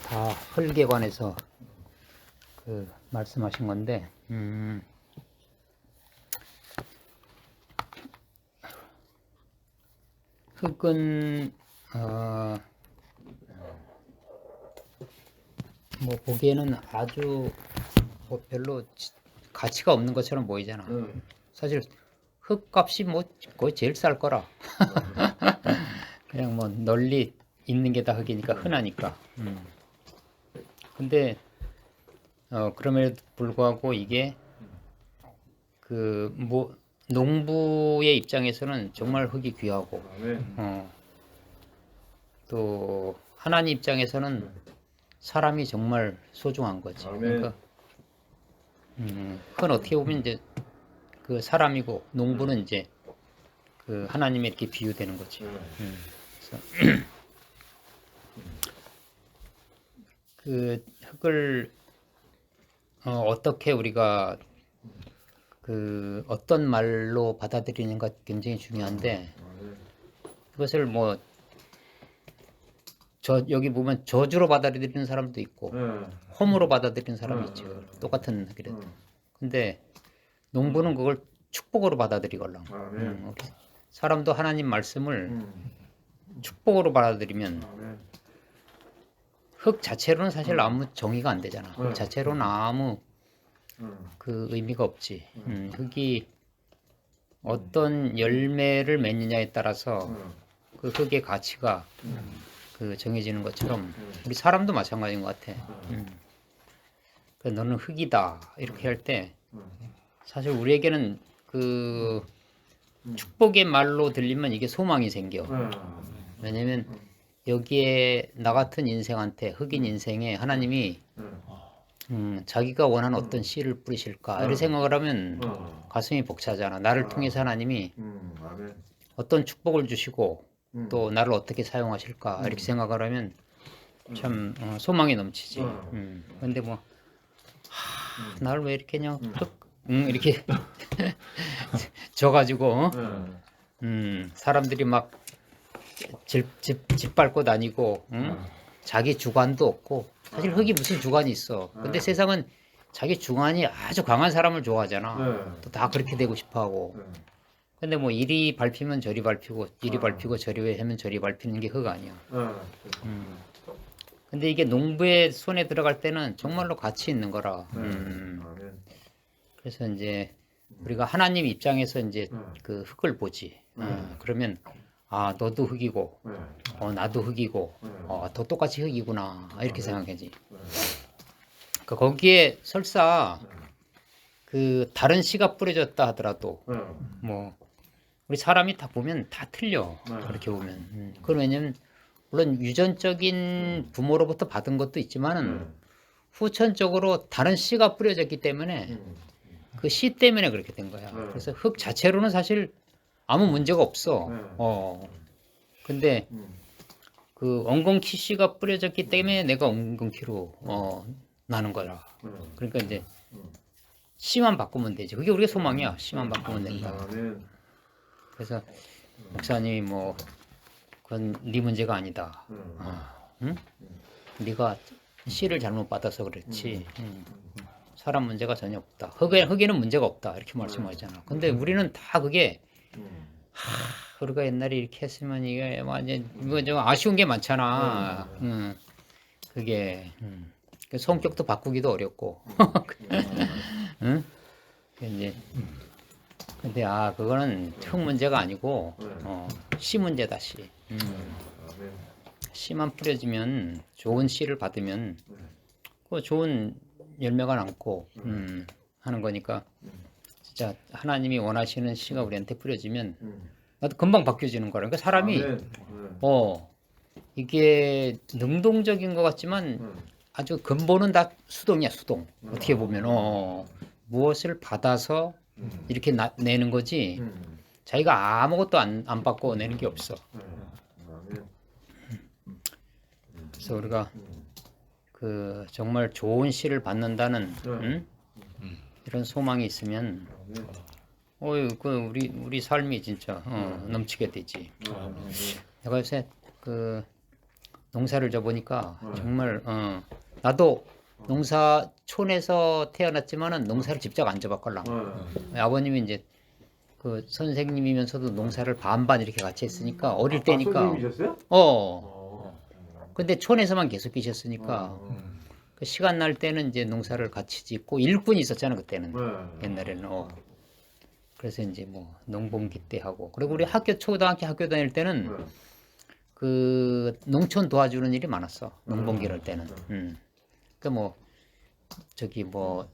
다 흙에 관해서 그 말씀하신 건데, 흙은 뭐 보기에는 아주 뭐 별로 가치가 없는 것처럼 보이잖아. 사실 흙값이 뭐 거의 제일 쌀 거라. 그냥 뭐 널리 있는 게 다 흙이니까 흔하니까. 근데 그럼에도 불구하고 이게 그 뭐 농부의 입장에서는 정말 흙이 귀하고, 또 하나님 입장에서는 사람이 정말 소중한 거지. 그러니까 그건 어떻게 보면 이제 그 사람이고 농부는 이제 그 하나님에 이렇게 비유되는 거지. 그래서 그 흙을 어떻게 우리가 그 어떤 말로 받아들이는가 굉장히 중요한데, 그것을 뭐 여기 보면 저주로 받아들이는 사람도 있고 홈으로 받아들이는 사람이 있죠. 똑같은 흙이라도. 근데 농부는 그걸 축복으로 받아들이걸랑. 사람도 하나님 말씀을 축복으로 받아들이면 흙 자체로는 사실 아무 정의가 안 되잖아. 흙 자체로는 아무 그 의미가 없지. 흙이 어떤 열매를 맺느냐에 따라서 그 흙의 가치가 그 정해지는 것처럼 우리 사람도 마찬가지인 것 같아. 그 너는 흙이다 이렇게 할 때 사실 우리에게는 그 축복의 말로 들리면 이게 소망이 생겨. 왜냐면 여기에 나 같은 인생한테, 흙인 인생에 하나님이 자기가 원하는 어떤 씨를 뿌리실까 이런 생각을 하면 가슴이 벅차잖아. 나를 통해서 하나님이 어떤 축복을 주시고 또 나를 어떻게 사용하실까 이렇게 생각을 하면 참 소망이 넘치지. 근데 뭐 나를 왜 이렇게 그냥 이렇게 져가지고 사람들이 막 짓밟고 다니고 자기 주관도 없고, 사실 흙이 무슨 주관이 있어. 근데 세상은 자기 주관이 아주 강한 사람을 좋아하잖아. 또 다 그렇게 되고 싶어하고. 근데 뭐 이리 밟히면 저리 밟히고 이리 밟히고 저리 하면 저리 밟히는 게 흙 아니야. 근데 이게 농부의 손에 들어갈 때는 정말로 가치 있는 거라. 그래서 이제 우리가 하나님 입장에서 이제 그 흙을 보지. 그러면 아 너도 흙이고 나도 흙이고 더 똑같이 흙이구나 이렇게 생각하지. 그러니까 거기에 설사 그 다른 씨가 뿌려졌다 하더라도 뭐 우리 사람이 다 보면 다 틀려. 그렇게 보면. 그건 왜냐면 물론 유전적인 부모로부터 받은 것도 있지만은 후천적으로 다른 씨가 뿌려졌기 때문에 그 씨 때문에 그렇게 된 거야. 그래서 흙 자체로는 사실 아무 문제가 없어. 근데 그 엉겅퀴 씨가 뿌려졌기 때문에 내가 엉겅퀴로 나는 거야. 그러니까 이제 씨만 바꾸면 되지. 그게 우리의 소망이야. 씨만 바꾸면 된다. 그래서 목사님이 뭐 그건 네 문제가 아니다. 응? 네가 씨를 잘못 받아서 그렇지. 사람 문제가 전혀 없다. 흙에는 문제가 없다. 이렇게 말씀하잖아. 근데 우리는 다 그게 우리가 옛날에 이렇게 했으면 이게 완전 이거 좀 아쉬운 게 많잖아. 그게 그 성격도 바꾸기도 어렵고. 응? 이제 근데 그거는 흙 문제가 아니고 씨 문제다. 씨. 씨만 뿌려지면 좋은 씨를 받으면 그 좋은 열매가 남고 하는 거니까 진짜 하나님이 원하시는 씨가 우리한테 뿌려지면 나도 금방 바뀌어지는 거라. 그러니까 사람이 이게 능동적인 것 같지만 아주 근본은 다 수동이야, 수동. 어떻게 보면 무엇을 받아서 이렇게 내는 거지 자기가 아무것도 안 받고 내는 게 없어. 그래서 우리가 그 정말 좋은 씨를 받는다는 이런 소망이 있으면 그 우리 삶이 진짜 넘치게 되지. 내가 요새 그 농사를 져보니까 정말 나도 농사촌에서 태어났지만은 농사를 직접 안 져봤걸랑. 아버님이 이제 그 선생님이면서도 농사를 반반 이렇게 같이 했으니까 어릴 때니까. 선생님이셨어요? 근데 촌에서만 계속 계셨으니까 그 시간 날 때는 이제 농사를 같이 짓고 일꾼이 있었잖아 그때는. 옛날에는. 그래서 이제 뭐 농번기 때 하고. 그리고 우리 학교 초등학교 학교 다닐 때는 그 농촌 도와주는 일이 많았어. 농번기 할 때는. 그 뭐 저기 뭐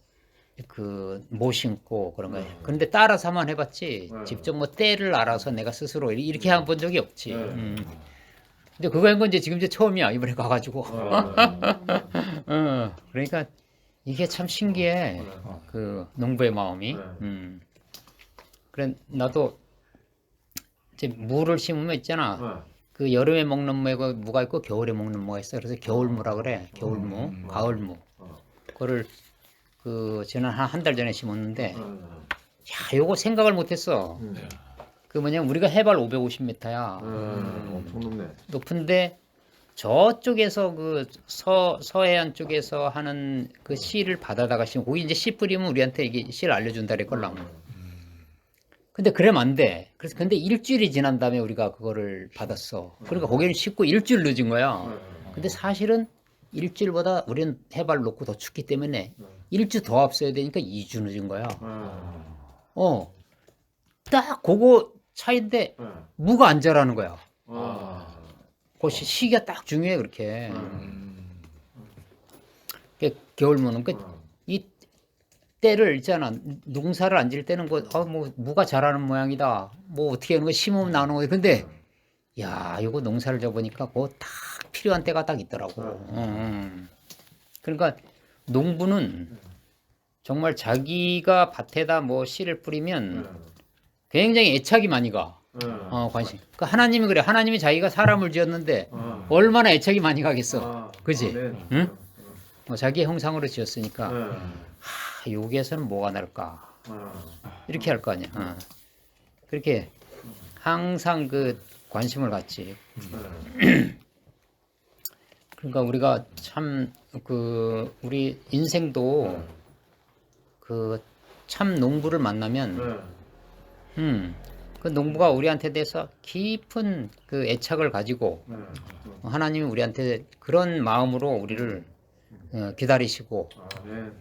그 모 심고 그런 거. 그런데 따라서만 해봤지. 직접 뭐 때를 알아서 내가 스스로 이렇게 해본 적이 없지. 근데 그거 한 건 이제 처음이야. 이번에 가가지고. 그러니까 이게 참 신기해. 그 농부의 마음이. 그래 나도 이제 무를 심으면 있잖아. 그 여름에 먹는 무가 있고 겨울에 먹는 무가 있어. 그래서 겨울무라 그래. 겨울무, 가을무. 그거를 그 지난 한 달 전에 심었는데, 야, 요거 생각을 못했어. 그 뭐냐, 우리가 해발 550m야. 엄청 높네. 높은데 저쪽에서 그 서해안 쪽에서 하는 그 씨를 받아다가 심고, 거기 이제 씨 뿌리면 우리한테 이게 씨를 알려준다 그랬걸랑. 근데 그러면 안 돼. 그래서 근데 일주일이 지난 다음에 우리가 그거를 받았어. 그러니까 거기는 심고 일주일 늦은 거야. 근데 사실은 일주일보다 우리는 해발 높고 더 춥기 때문에 일주 더 앞서야 되니까 2주 늦은 거야. 딱 그거 차인데 무가 안 자라는 거야. 그 시기가 딱 중요해 그렇게. 겨울무는 이 때를 있잖아. 농사를 안 질 때는 뭐 무가 자라는 모양이다. 뭐 어떻게 하는 거 심으면 나오는 거야. 근데 야 이거 농사를 져보니까 그거 딱 필요한 때가 딱 있더라고. 그러니까 농부는 정말 자기가 밭에다 뭐 씨를 뿌리면 굉장히 애착이 많이 가. 관심. 그러니까 하나님이 그래. 하나님이 자기가 사람을 지었는데 얼마나 애착이 많이 가겠어. 그지? 응? 자기의 형상으로 지었으니까 여기에서는 뭐가 날까? 이렇게 할 거 아니야. 그렇게 항상 그 관심을 갖지. 그러니까 우리가 참 그 우리 인생도 그 참 농부를 만나면 그 농부가 우리한테 대해서 깊은 그 애착을 가지고 하나님이 우리한테 그런 마음으로 우리를 기다리시고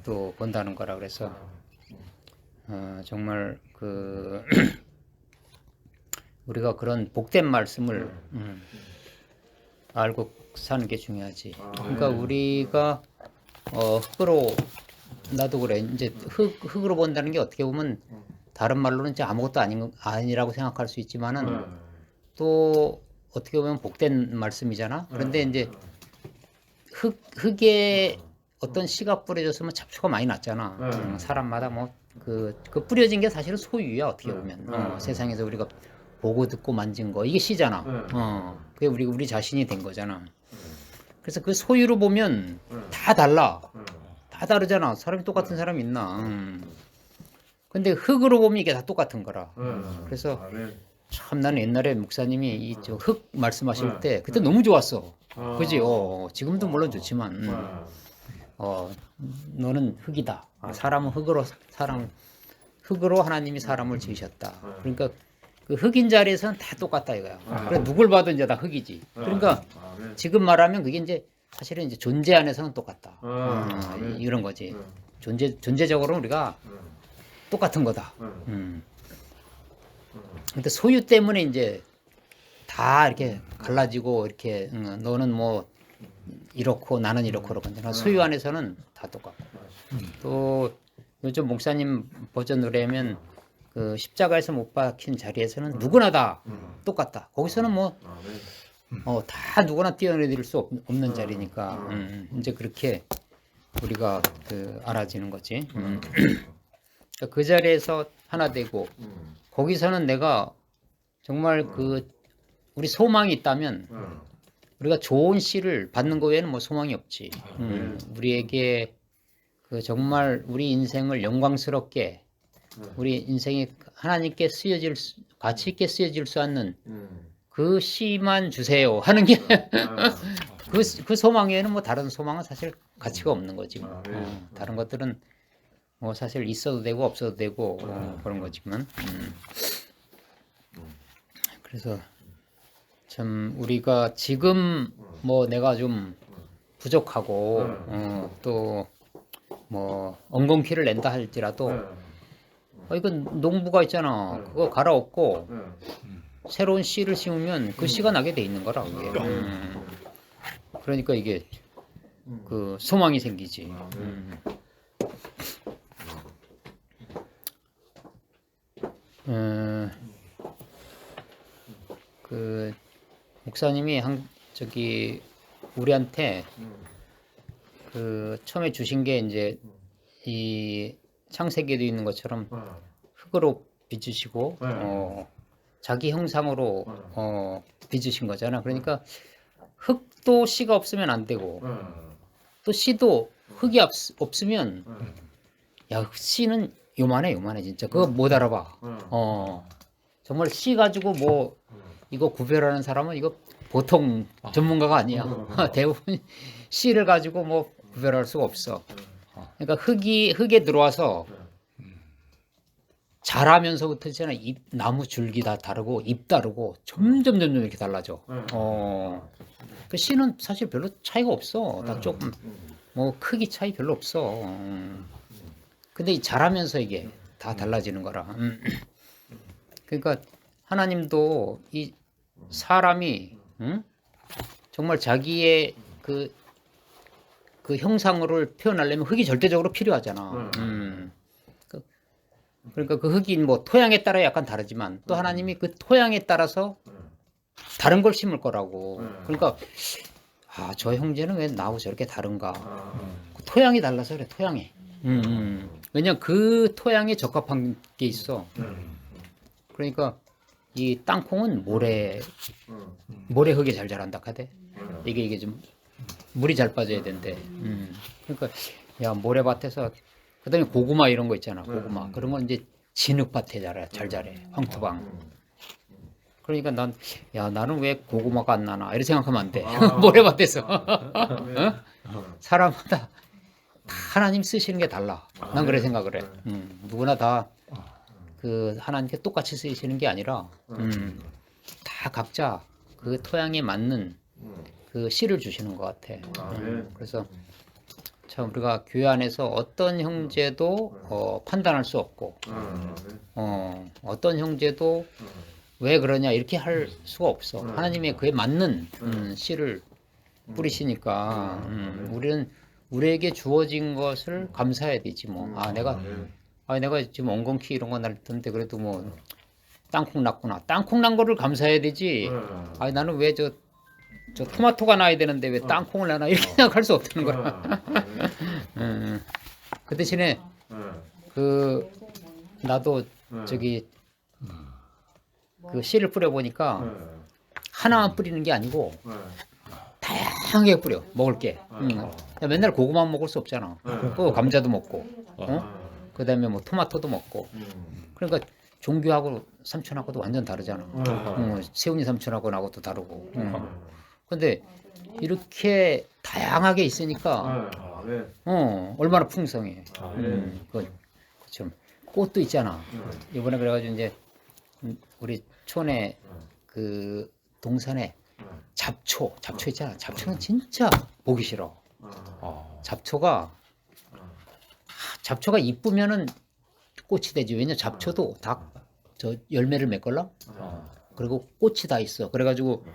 또 본다는 거라 그래서 정말 그 우리가 그런 복된 말씀을 알고 사는 게 중요하지. 그러니까 우리가 흙으로 나도 그래. 이제 흙으로 본다는 게 어떻게 보면 다른 말로는 이제 아무것도 아니라고 생각할 수 있지만은 또 어떻게 보면 복된 말씀이잖아. 그런데 이제 흙에 어떤 씨가 뿌려졌으면 잡초가 많이 났잖아. 사람마다 뭐 그 뿌려진 게 사실은 소유야 어떻게 보면. 세상에서 우리가 보고 듣고 만진 거 이게 씨잖아. 그게 우리 자신이 된 거잖아. 그래서 그 소유로 보면 다 달라. 다 다르잖아. 사람이 똑같은 사람이 있나. 근데 흙으로 보면 이게 다 똑같은 거라. 그래서 참 나는 옛날에 목사님이 이 흙 말씀하실 때 그때 너무 좋았어. 그지? 지금도 물론 좋지만 너는 흙이다. 사람은 흙으로 하나님이 사람을 지으셨다. 그러니까 그 흙인 자리에서는 다 똑같다 이거야. 그래 누굴 봐도 이제 다 흙이지. 그러니까 지금 말하면 그게 이제 사실은 이제 존재 안에서는 똑같다. 이런 거지. 존재적으로는 우리가 똑같은 거다. 근데 소유 때문에 이제 다 이렇게 갈라지고 이렇게 너는 뭐 이렇고 나는 이렇고 그러거든요. 소유 안에서는 다 똑같고. 또 요즘 목사님 버전 노래면 그 십자가에서 못 박힌 자리에서는 누구나 다 똑같다. 거기서는 뭐 다 누구나 뛰어내릴 수 없는 자리니까 이제 그렇게 우리가 그 알아지는 거지. 그 자리에서 하나 되고 거기서는 내가 정말 그 우리 소망이 있다면 우리가 좋은 씨를 받는 거 외에는 뭐 소망이 없지. 우리에게 그 정말 우리 인생을 영광스럽게 우리 인생이 하나님께 가치 있게 쓰여질 수 있는 그 씨만 주세요 하는 게 그 소망 외에는 뭐 다른 소망은 사실 가치가 없는 거지. 뭐. 네. 다른 것들은 뭐 사실 있어도 되고 없어도 되고 그런 거지만. 그래서 참 우리가 지금 뭐 내가 좀 부족하고 또 뭐 엉겅퀴를 낸다 할지라도 이건 농부가 있잖아. 그거 갈아엎고 새로운 씨를 심으면 그 씨가 나게 돼 있는 거라 그게. 그러니까 이게 그 소망이 생기지. 그 목사님이 저기 우리한테 그 처음에 주신 게 이제 이 창세기에도 있는 것처럼 흙으로 빚으시고 자기 형상으로 빚으신 거잖아. 그러니까 흙도 씨가 없으면 안 되고 또 씨도 흙이 없으면 야 씨는 요만해 진짜 그거 못 알아봐. 정말 씨 가지고 뭐 이거 구별하는 사람은 이거 보통 전문가가 아니야. 대부분 씨를 가지고 뭐 구별할 수가 없어. 그러니까 흙에 들어와서 자라면서부터 있잖아. 나무 줄기 다 다르고 잎 다르고 점점 이렇게 달라져. 그 씨는 사실 별로 차이가 없어. 다 조금 뭐 크기 차이 별로 없어. 근데 자라면서 이게 다 달라지는 거라. 그러니까 하나님도 이 사람이 정말 자기의 그 형상을 표현하려면 흙이 절대적으로 필요하잖아. 그러니까 그 흙이 뭐 토양에 따라 약간 다르지만 또 하나님이 그 토양에 따라서 다른 걸 심을 거라고. 그러니까 저 형제는 왜 나하고 저렇게 다른가? 그 토양이 달라서 그래. 토양이. 왜냐면 그 토양에 적합한 게 있어. 그러니까 이 땅콩은 모래 흙에 잘 자란다 하대. 이게 좀 물이 잘 빠져야 된대. 그러니까 야 모래밭에서 그다음에 고구마 이런 거 있잖아. 고구마 그런 건 이제 진흙밭에 잘 자래. 황토방. 그러니까 나는 왜 고구마가 안 나나 이렇게 생각하면 안 돼. 모래밭에서 사람마다 하나님 쓰시는 게 달라. 난 그래 생각을 해. 누구나 다 그 하나님께 똑같이 쓰시는 게 아니라 다 각자 그 토양에 맞는 그 씨를 주시는 것 같아. 그래서 참 우리가 교회 안에서 어떤 형제도 판단할 수 없고 어떤 형제도 왜 그러냐 이렇게 할 수가 없어. 하나님의 그에 맞는 씨를 뿌리시니까 우리에게 주어진 것을 감사해야 되지 뭐. 내가 지금 엉겅퀴 이런 거 날 텐데 그래도 뭐 땅콩 났구나. 땅콩 난 거를 감사해야 되지. 나는 왜 저 토마토가 나야 되는데 왜 땅콩을 나나 이렇게 생각할 수 없다는 거야. 그 대신에 나도 저기 그 씨를 뿌려 보니까 하나만 뿌리는 게 아니고 다양하게 뿌려 먹을 게. 맨날 고구마 먹을 수 없잖아. 또 감자도 먹고, 그다음에 뭐 토마토도 먹고. 그러니까 종교하고 삼촌하고도 완전 다르잖아. 세훈이 삼촌하고 나하고도 다르고. 근데 이렇게 다양하게 있으니까 얼마나 풍성해. 그렇죠. 꽃도 있잖아. 이번에 그래가지고 이제 우리 촌에 그 동산에 잡초 있잖아. 잡초는 진짜 보기 싫어. 잡초가 이쁘면은 꽃이 되지. 왜냐 잡초도 다 저 열매를 맺걸라. 그리고 꽃이 다 있어. 그래가지고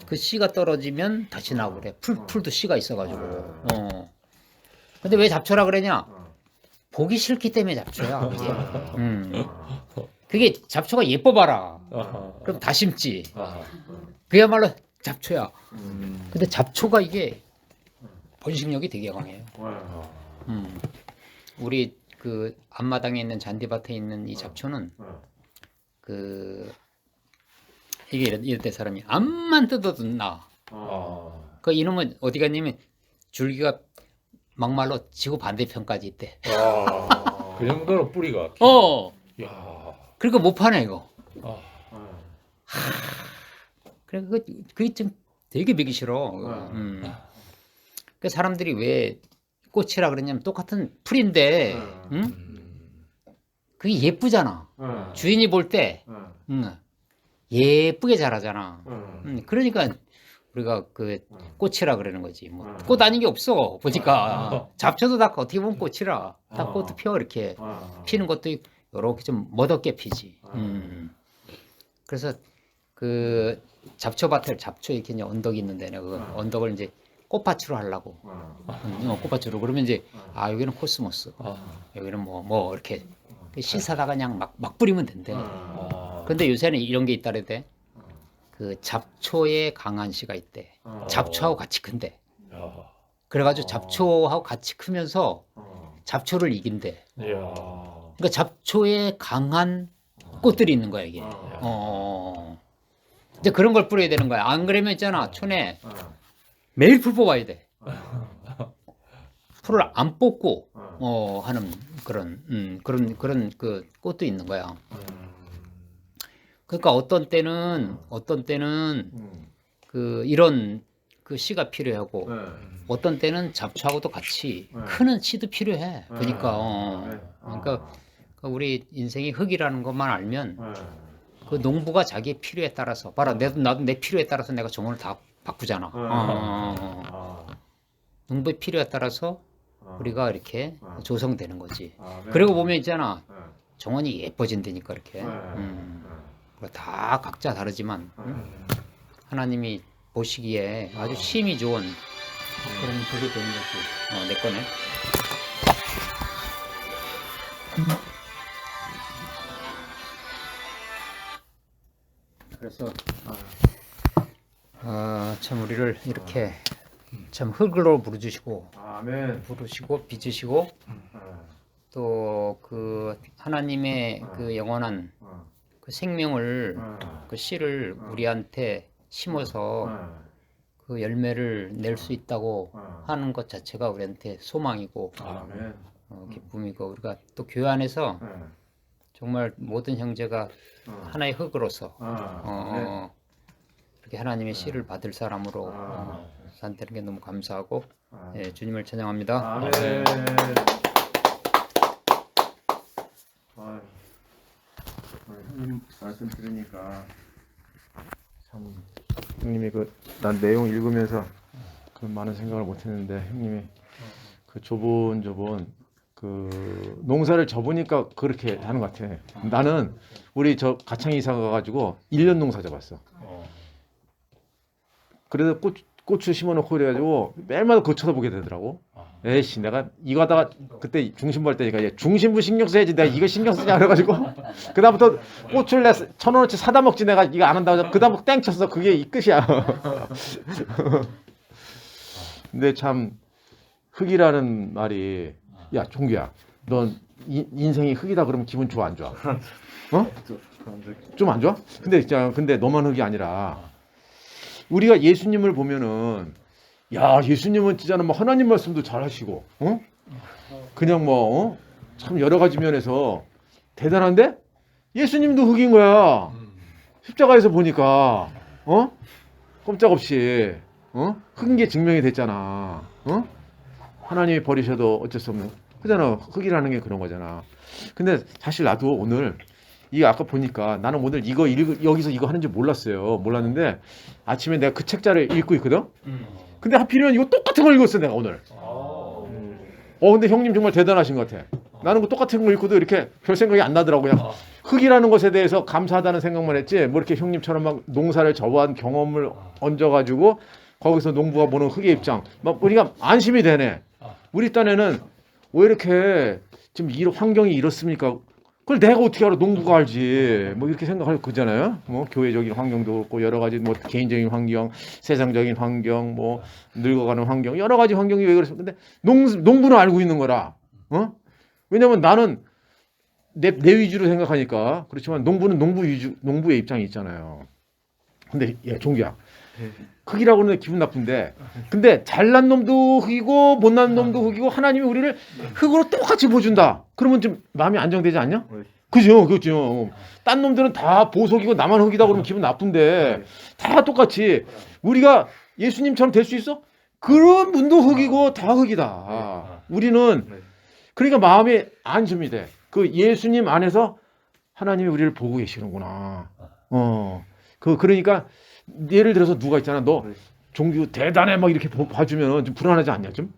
그 씨가 떨어지면 다시 나오고 그래. 풀도 씨가 있어가지고. 근데 왜 잡초라 그러냐? 보기 싫기 때문에 잡초야. 그게 잡초가 예뻐 봐라. 그럼 다 심지. 그야말로 잡초야. 근데 잡초가 이게 번식력이 되게 강해요. 우리 그 앞마당에 있는 잔디밭에 있는 이 잡초는 이게 이럴 사람이 암만 뜯어도 나. 그 이놈은 어디 갔냐면 줄기가 막말로 지구 반대편까지 있대. 그 정도로 뿌리가. 야. 그러니까 못 파네 이거. 그래 그게 좀 되게 보기 싫어. 그 사람들이 왜 꽃이라 그러냐면 똑같은 풀인데, 그게 예쁘잖아. 주인이 볼 때, 예쁘게 자라잖아. 그러니까 우리가 그 꽃이라 그러는 거지. 뭐 꽃 아닌 게 없어. 보니까 잡초도 다 어떻게 보면 꽃이라. 다 꽃도 피어 이렇게 피는 것도 이렇게 좀 멋없게 피지. 그래서 그 잡초밭에 잡초 이렇게 이제 언덕이 있는데 그 언덕을 이제 꽃밭으로 하려고. 꽃밭으로 그러면 이제 아 여기는 코스모스, 여기는 뭐 이렇게 씻어다가 그냥 막 뿌리면 된대. 근데 요새는 이런 게 있다래대. 그 잡초에 강한 씨가 있대. 잡초하고 같이 큰대. 그래가지고 잡초하고 같이 크면서 잡초를 이긴대. 그러니까 잡초에 강한 꽃들이 있는 거야 이게. 이제 그런 걸 뿌려야 되는 거야. 안 그러면 있잖아 촌에 매일 풀 뽑아야 돼. 풀을 안 뽑고 하는 그런 그 꽃도 있는 거야. 그러니까 어떤 때는 그 이런 그 씨가 필요하고 어떤 때는 잡초하고도 같이 크는 씨도 필요해. 그러니까 그러니까 우리 인생이 흙이라는 것만 알면 그 농부가 자기의 필요에 따라서 봐라 나도 내 필요에 따라서 내가 정원을 다 바꾸잖아. 농부의 필요에 따라서 우리가 이렇게 조성되는 거지. 그리고 보면 있잖아 정원이 예뻐진다니까 이렇게. 다 각자 다르지만 하나님이 보시기에 아주 심이 좋은 그런 그게 되는 거지. 내 거네. 그래서 참 우리를 이렇게 참 흙으로 부르주시고 부르시고 빚으시고 또 그 하나님의 그 영원한 그 생명을 그 씨를 우리한테 심어서 그 열매를 낼 수 있다고 하는 것 자체가 우리한테 소망이고 기쁨이고 우리가 또 교회 안에서 정말 모든 형제가 하나의 흙으로서 이렇게 하나님의 씨를 받을 사람으로 산다는 게 너무 감사하고 예, 주님을 찬양합니다. 아멘. 형님 말씀 들으니까 참 형님이 난 내용 읽으면서 그 많은 생각을 못했는데 형님이 그 좁은 그 농사를 접으니까 그렇게 하는 것 같아. 나는 우리 저 가창 이사 가가지고 1년 농사 접었어. 그래서 고추 심어놓고 그래가지고 매일마다 그거 쳐다보게 되더라고. 에이씨 내가 이거 하다가 그때 중심부 할 때니까 얘 중심부 신경 써야지 내가 이거 신경 쓰냐 그래가지고 그다음부터 고추를 내 1,000원어치 사다 먹지 내가 이거 안 한다고 그다음부터 땡 쳤어. 그게 이 끝이야. 근데 참 흙이라는 말이 야 종규야 넌 인생이 흙이다 그러면 기분 좋아 안 좋아? 좀 안 좋아? 근데 너만 흙이 아니라 우리가 예수님을 보면은 야 예수님은 진짜 뭐 하나님 말씀도 잘하시고 그냥 참 여러 가지 면에서 대단한데 예수님도 흙인 거야. 십자가에서 보니까 꼼짝없이 흙인 게 증명이 됐잖아. 하나님이 버리셔도 어쩔 수 없는 그잖아. 흙이라는 게 그런 거잖아. 근데 사실 나도 오늘 이게 아까 보니까 나는 오늘 여기서 이거 하는 줄 몰랐는데 아침에 내가 그 책자를 읽고 있거든. 근데 하필이면 이거 똑같은 걸 읽었어 내가 오늘. 근데 형님 정말 대단하신 것 같아. 나는 그 똑같은 거 읽고도 이렇게 별 생각이 안 나더라고. 그냥 흙이라는 것에 대해서 감사하다는 생각만 했지 뭐 이렇게 형님처럼 막 농사를 접어한 경험을 얹어가지고 거기서 농부가 보는 흙의 입장 막 우리가 안심이 되네. 우리 딴에는 왜 이렇게 지금 환경이 이렇습니까? 그걸 내가 어떻게 알아? 농부가 알지. 뭐 이렇게 생각할 거잖아요. 뭐 교회적인 환경도 그렇고 여러 가지 뭐 개인적인 환경, 세상적인 환경, 뭐 늙어가는 환경, 여러 가지 환경이 왜 그랬어? 근데 농부는 알고 있는 거라. 왜냐면 나는 내 위주로 생각하니까 그렇지만 농부는 농부의 입장이 있잖아요. 근데 야 종규야, 흙이라고 하는 기분 나쁜데, 근데 잘난 놈도 흙이고 못난 놈도 흙이고 하나님이 우리를 흙으로 똑같이 보준다. 그러면 좀 마음이 안정되지 않냐? 그죠, 그죠. 딴 놈들은 다 보석이고 나만 흙이다 그러면 기분 나쁜데 다 똑같이 우리가 예수님처럼 될 수 있어? 그런 분도 흙이고 다 흙이다. 우리는 그러니까 마음에 안심이 돼. 그 예수님 안에서 하나님이 우리를 보고 계시는구나. 그러니까 예를 들어서 누가 있잖아. 너 종교 대단해 막 이렇게 봐주면 좀 불안하지 않냐? 좀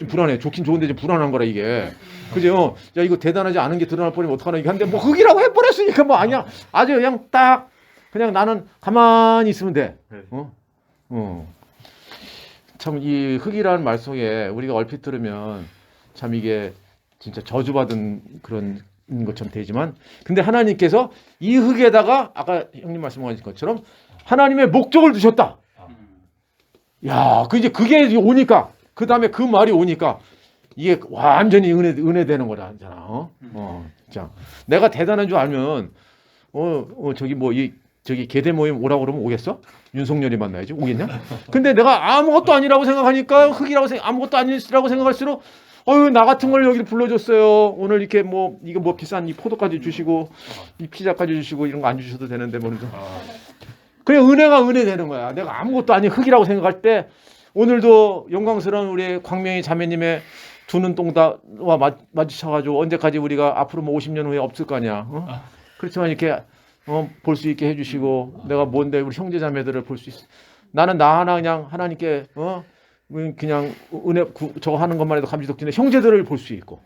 불안해. 좋긴 좋은데 좀 불안한 거라 이게. 그죠? 야 이거 대단하지 않은 게 드러날 뻔하면 어떡하나 이게 한데 뭐 흙이라고 해버렸으니까 뭐 아니야. 아주 그냥 딱 그냥 나는 가만히 있으면 돼. 참 이 흙이라는 말 속에 우리가 얼핏 들으면 참 이게 진짜 저주받은 그런 것처럼 되지만 근데 하나님께서 이 흙에다가 아까 형님 말씀하신 것처럼 하나님의 목적을 두셨다. 야, 그 이제 그게 오니까 그 다음에 그 말이 오니까 이게 완전히 은혜 되는 거잖아. 자, 내가 대단한 줄 알면 저기 뭐 저기 계대 모임 오라고 그러면 오겠어? 윤석열이 만나야지 오겠냐? 근데 내가 아무것도 아니라고 생각하니까 흙이라고 아무것도 아니라고 생각할수록 나 같은 걸 여기 불러줬어요. 오늘 이렇게 뭐 이거 뭐 비싼 이 포도까지 주시고 이 피자까지 주시고 이런 거 안 주셔도 되는데 뭐 그냥 은혜가 은혜 되는 거야. 내가 아무것도 아닌 흙이라고 생각할 때 오늘도 영광스러운 우리 광명이 자매님의 두 눈동자와 마주쳐가지고 언제까지 우리가 앞으로 뭐 50년 후에 없을 거 아니야. 그렇지만 이렇게 볼 수 있게 해주시고 내가 뭔데 우리 형제 자매들을 볼 수 있어. 나는 나 하나 그냥 하나님께 그냥 은혜 저거 하는 것만 해도 감지덕지네. 형제들을 볼 수 있고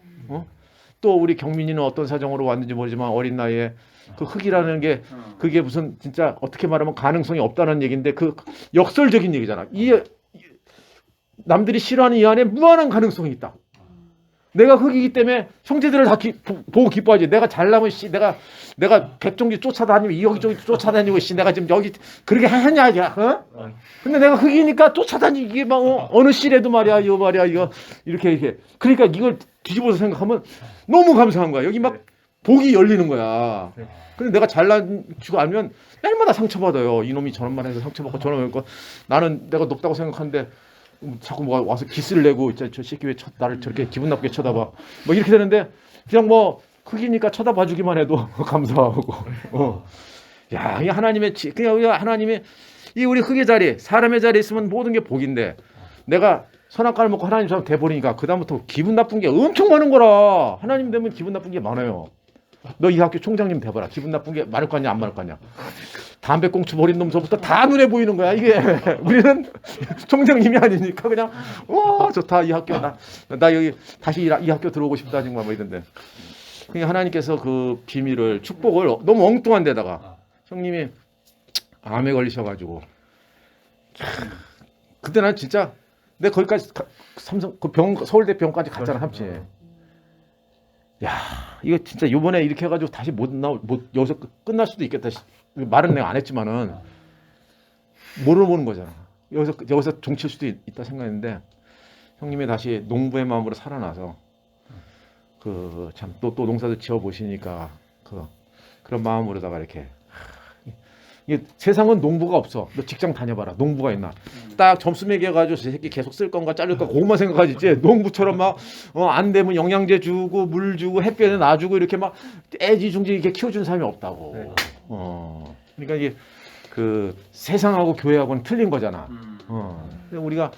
또 우리 경민이는 어떤 사정으로 왔는지 모르지만 어린 나이에 그 흙이라는 게 그게 무슨 진짜 어떻게 말하면 가능성이 없다는 얘기인데 그 역설적인 얘기잖아. 이 남들이 싫어하는 이 안에 무한한 가능성이 있다. 내가 흙이기 때문에 형제들을 다 보고 기뻐하지. 내가 잘나면 내가 백종기 쫓아다니고 이여기저기 쫓아다니고 내가 지금 여기 그렇게 하냐 근데 내가 흙이니까 쫓아다니기 막 어느 시래도 말이야 이거 이렇게 그러니까 이걸 뒤집어서 생각하면 너무 감사한 거야. 여기 막 복이 열리는 거야. 근데 내가 잘나지고 알면 날마다 상처받아요. 이놈이 저런만 해서 상처받고 저런 거 나는 내가 높다고 생각하는데 자꾸 뭐가 와서 기스를 내고 있잖아. 저 새끼 왜 나를 저렇게 기분 나쁘게 쳐다봐. 뭐 이렇게 되는데 그냥 뭐 흙이니까 쳐다봐 주기만 해도 감사하고. 야, 이 하나님의 그냥 우리가 하나님의 이 우리 흙의 자리, 사람의 자리에 있으면 모든 게 복인데 내가 선악과를 먹고 하나님처럼 돼버리니까 그다음부터 기분 나쁜 게 엄청 많은 거라. 하나님 되면 기분 나쁜 게 많아요. 너 이 학교 총장님 돼봐라. 기분 나쁜 게 많을 거 아니야, 안 많을 거 아니야. 담배 꽁초 버린 놈서부터 다 눈에 보이는 거야. 이게 우리는 총장님이 아니니까 그냥 좋다 이 학교 나 여기 다시 이 학교 들어오고 싶다 정말 뭐 이런데. 그러니까 하나님께서 그 비밀을 축복을 너무 엉뚱한 데다가 형님이 암에 걸리셔가지고 그때 난 진짜 내 거기까지 삼성 그 서울대 병원까지 갔잖아 함께. 야 이거 진짜 요번에 이렇게 해가지고 다시 못 여기서 끝날 수도 있겠다. 말은 내가 안 했지만은 모르는 거잖아. 여기서 종칠 수도 있다 생각했는데 형님이 다시 농부의 마음으로 살아나서 그 참 또 농사도 지어 보시니까 그런 마음으로다가 이렇게 이게 세상은 농부가 없어. 너 직장 다녀봐라. 농부가 있나? 딱 점수 매겨가지고 저 새끼 계속 쓸 건가 자를까 그것만 생각하지. 농부처럼 막 안 되면 영양제 주고 물 주고 햇볕에 놔주고 이렇게 막 애지중지 이렇게 키워준 사람이 없다고. 그러니까 이게 그 세상하고 교회하고는 틀린 거잖아. 우리가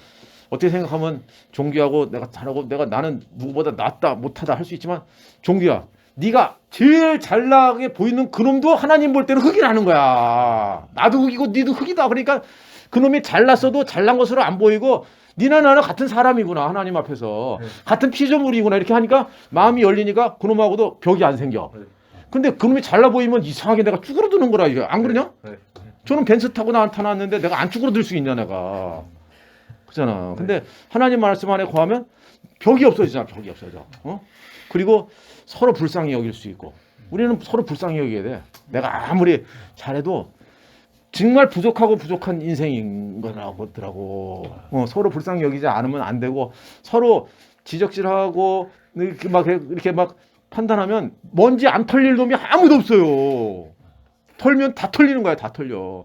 어떻게 생각하면 종교하고 내가 잘하고 나는 누구보다 낫다 못하다 할 수 있지만 종교야. 네가 제일 잘나게 보이는 그놈도 하나님 볼 때는 흙이라는 거야. 나도 흙이고 니도 흙이다. 그러니까 그놈이 잘났어도 잘난 것으로 안 보이고 니나 나나 같은 사람이구나. 하나님 앞에서 같은 피조물이구나. 이렇게 하니까 마음이 열리니까 그놈하고도 벽이 안 생겨. 근데 그놈이 잘나 보이면 이상하게 내가 쭈그러드는 거라. 이게 안 그러냐? 저는 벤츠 타고 나타났는데 내가 안 쭈그러들 수 있냐 내가. 그잖아. 근데 하나님 말씀 안에 거하면 벽이 없어지잖아. 벽이 없어져. 그리고 서로 불쌍히 여길 수 있고 우리는 서로 불쌍히 여기게 돼. 내가 아무리 잘해도 정말 부족한 인생인 거더라고. 서로 불쌍히 여기지 않으면 안 되고 서로 지적질하고 이렇게 막 판단하면 먼지 안 털릴 놈이 아무도 없어요. 털면 다 털리는 거야. 다 털려.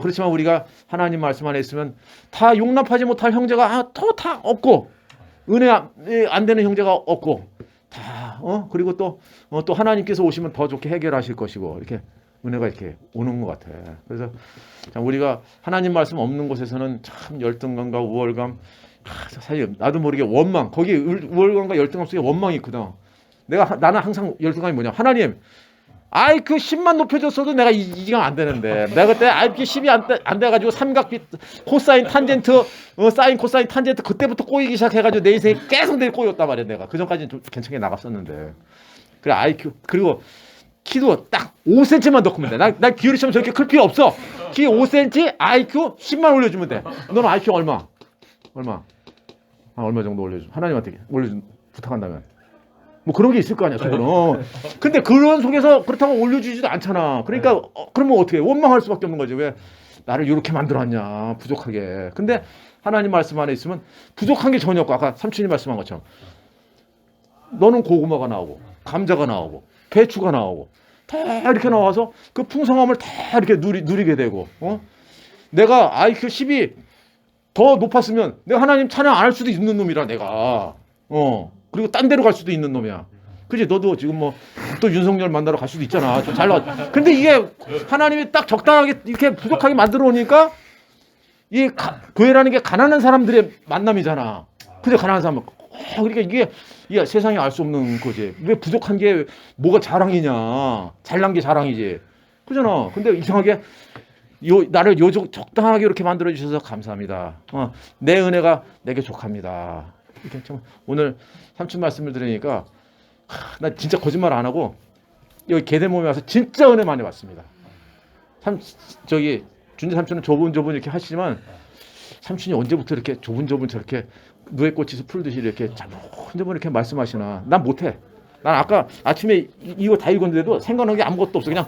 그렇지만 우리가 하나님 말씀 안에 있으면 다 용납하지 못할 형제가 다 없고 은혜 안 되는 형제가 없고 다 그리고 또 하나님께서 오시면 더 좋게 해결하실 것이고 이렇게 은혜가 이렇게 오는 것 같아. 그래서 참 우리가 하나님 말씀 없는 곳에서는 참 열등감과 우월감, 사실 나도 모르게 원망, 거기 우월감과 열등감 속에 원망이 있거든. 나는 항상 열등감이 뭐냐, 하나님 IQ 10만 높여줬어도 내가 이기가 안 되는데 내가 그때 IQ 10이 안 돼가지고 삼각비 코사인 탄젠트 사인 코사인 탄젠트 그때부터 꼬이기 시작해가지고 내 인생이 계속 내 꼬였단 말이야. 내가 그 전까지는 좀 괜찮게 나갔었는데 그래 IQ 그리고 키도 딱 5cm만 더 크면 돼. 난 기울이 처럼 저렇게 클 필요 없어. 키 5cm IQ 10만 올려주면 돼. 너는 IQ 얼마? 얼마 정도 올려줘? 하나님한테 올려준 부탁한다면 뭐 그런 게 있을 거 아니야, 속으로. 근데 그런 속에서 그렇다고 올려주지도 않잖아. 그러니까 그러면 어떻게 해? 원망할 수밖에 없는 거지. 왜 나를 이렇게 만들었냐, 부족하게. 근데 하나님 말씀 안에 있으면 부족한 게 전혀 없고 아까 삼촌이 말씀한 것처럼 너는 고구마가 나오고 감자가 나오고 배추가 나오고 다 이렇게 나와서 그 풍성함을 다 이렇게 누리게 되고 내가 IQ 10이 더 높았으면 내가 하나님 찬양 안 할 수도 있는 놈이라 내가 그리고 딴 데로 갈 수도 있는 놈이야. 그지? 너도 지금 뭐 또 윤석열 만나러 갈 수도 있잖아. 좀 잘 나와. 근데 이게 하나님이 딱 적당하게 이렇게 부족하게 만들어 놓으니까 이 교회라는 게 가난한 사람들의 만남이잖아. 그죠? 가난한 사람. 그러니까 이게 세상에 알 수 없는 거지. 왜 부족한 게 뭐가 자랑이냐? 잘난 게 자랑이지. 그잖아. 근데 이상하게 나를 적당하게 이렇게 만들어 주셔서 감사합니다. 내 은혜가 내게 족합니다. 이렇게 좀 오늘 삼촌 말씀을 들으니까 나 진짜 거짓말 안 하고 여기 계대모임에 와서 진짜 은혜 많이 받습니다. 준재 삼촌은 좁은 이렇게 하시지만 삼촌이 언제부터 이렇게 좁은 저렇게 누에 꽂혀서 풀듯이 이렇게 혼자만 이렇게 말씀하시나. 난 못해. 난 아까 아침에 이거 다 읽었는데도 생각나는 게 아무것도 없어. 그냥